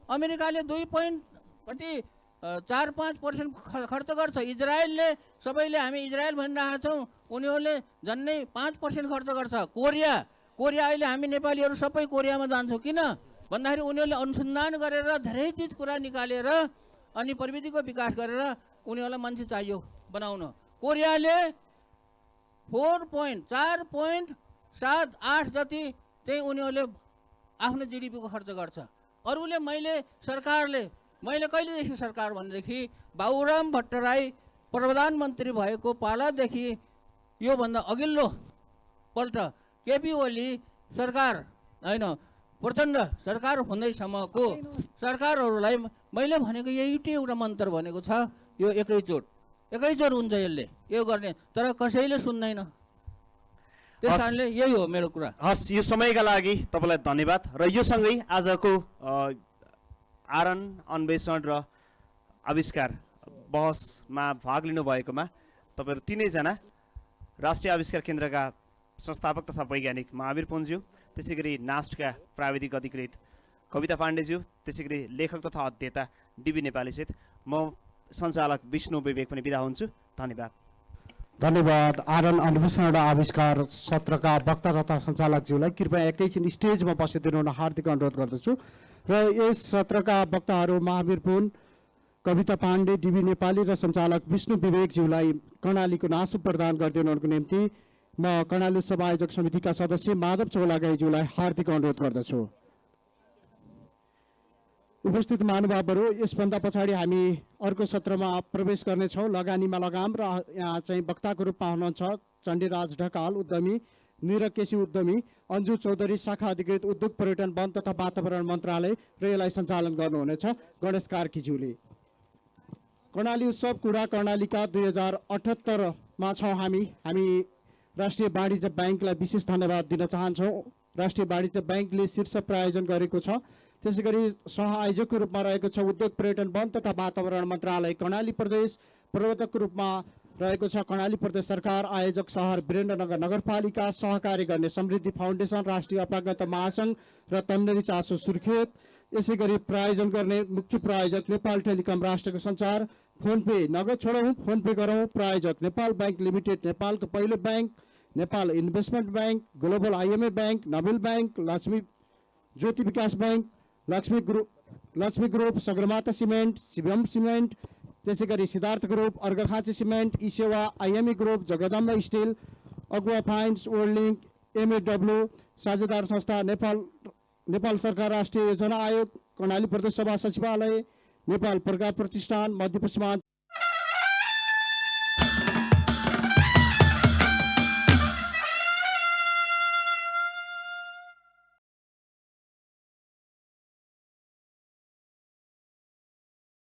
[SPEAKER 1] अमेरिकाले 2.4-5% खर्च गर्छ। इजरायलले, सबैले हामी इजरायल भनिरहेका छौँ, उनीहरूले झन्डै 5% खर्च गर्छ। कोरिया अहिले हामी नेपालीहरू सबै कोरियामा जान्छौँ, किन भन्दाखेरि उनीहरूले अनुसन्धान गरेर धेरै चिज कुरा निकालेर अनि प्रविधिको विकास गरेर उनीहरूलाई मान्छे चाहियो बनाउन। कोरियाले 4.78 जति चाहिँ उनीहरूले आफ्नो जिडिपीको खर्च गर्छ। अरूले मैले कहिलेदेखि सरकार भनेदेखि बाबुराम भट्टराई प्रधानमन्त्री भएको पालादेखि योभन्दा अघिल्लो पल्ट केपी ओली सरकार होइन, प्रचण्ड सरकार हुँदैसम्मको सरकारहरूलाई मैले भनेको यही एउटा मन्त्र भनेको छ, यो एकैचोट हुन्छ यसले यो गर्ने, तर कसैले सुन्दैन। त्यस कारणले यही हो मेरो कुरा।
[SPEAKER 2] हस्, यो समयका लागि तपाईँलाई धन्यवाद। र यो सँगै आजको आरन अन्वेषण र आविष्कार बहसमा भाग लिनुभएकोमा तपाईँहरू तीनैजना राष्ट्रिय आविष्कार केन्द्रका संस्थापक तथा वैज्ञानिक महावीर पुनज्यू, त्यसै गरी नास्टका प्राविधिक अधिकृत कविता पाण्डेज्यू, त्यसै गरी लेखक तथा अध्येता डिबी नेपालीसहित म सञ्चालक विष्णु विवेक पनि बिदा हुन्छु। धन्यवाद।
[SPEAKER 9] धन्यवाद। आरन अन्वेषण र आविष्कार सत्रका वक्ता तथा सञ्चालकज्यूलाई कृपया एकैछिन स्टेजमा बसिदिनु हुन हार्दिक अनुरोध गर्दछु। र यस सत्रका वक्ताहरू महावीर पुन, कविता पाण्डे, डिबी नेपाली र सञ्चालक विष्णु विवेकज्यूलाई कर्णालीको नासो प्रदान गरिदिनुको निम्ति म कर्णाली उत्सव आयोजक समितिका सदस्य माधव चौलागाईज्यूलाई हार्दिक अनुरोध गर्दछु। उपस्थित महानुभावहरू, यसभन्दा पछाडि हामी अर्को सत्रमा प्रवेश गर्नेछौँ। लगानीमा लगाम र यहाँ चाहिँ वक्ताको रूपमा हुनुहुन्छ चण्डीराज ढकाल, उद्यमी, निरज केसी उद्यमी, अन्जु चौधरी शाखा अधिकृत उद्योग पर्यटन वन तथा वातावरण मन्त्रालय र यसलाई सञ्चालन गर्नुहुनेछ गणेश कार्कीज्यूले। कर्णाली उत्सव कुडा कर्णालीका 2078मा छौँ हामी राष्ट्रिय वाणिज्य ब्याङ्कलाई विशेष धन्यवाद दिन चाहन्छौँ। राष्ट्रिय वाणिज्य ब्याङ्कले शीर्ष प्रायोजन गरेको छ। त्यसै गरी सह आयोजकको रूपमा रहेको छ उद्योग पर्यटन वन तथा वातावरण मन्त्रालय, कर्णाली प्रदेश प्रवर्तकको रूपमा रहेको छ कर्णाली प्रदेश सरकार, आयोजक सहर वीरेन्द्रनगर नगरपालिका, सहकारी गर्ने समृद्धि फाउन्डेसन, राष्ट्रिय अपाङ्गता महासङ्घ र तमनेरी चासो सुर्खेत। यसै गरी प्रायोजन गर्ने मुख्य प्रायोजक नेपाल टेलिकम राष्ट्रको सञ्चार, फोन पे नगद छोडौँ फोन पे गरौँ, प्रायोजक नेपाल ब्याङ्क लिमिटेड, नेपालको पहिलो bank, Nepal investment bank, global IME bank, Nobel bank, Laxmi Jyoti Bikas bank, Laxmi group, Sagarmatha cement, Shivam cement, त्यसै गरी Siddhartha group, Arghakhanchi cement, e Sewa, IME group, Jagdamba steel, Aguwa फाइन्स, वर्ल्ड एमएडब्ल्यू, साझेदार संस्था नेपाल सरकार राष्ट्रिय योजना आयोग, कर्णाली प्रदेश सभा सचिवालय, नेपाल प्रज्ञा प्रतिष्ठान, मध्यपश्चिमाञ्चल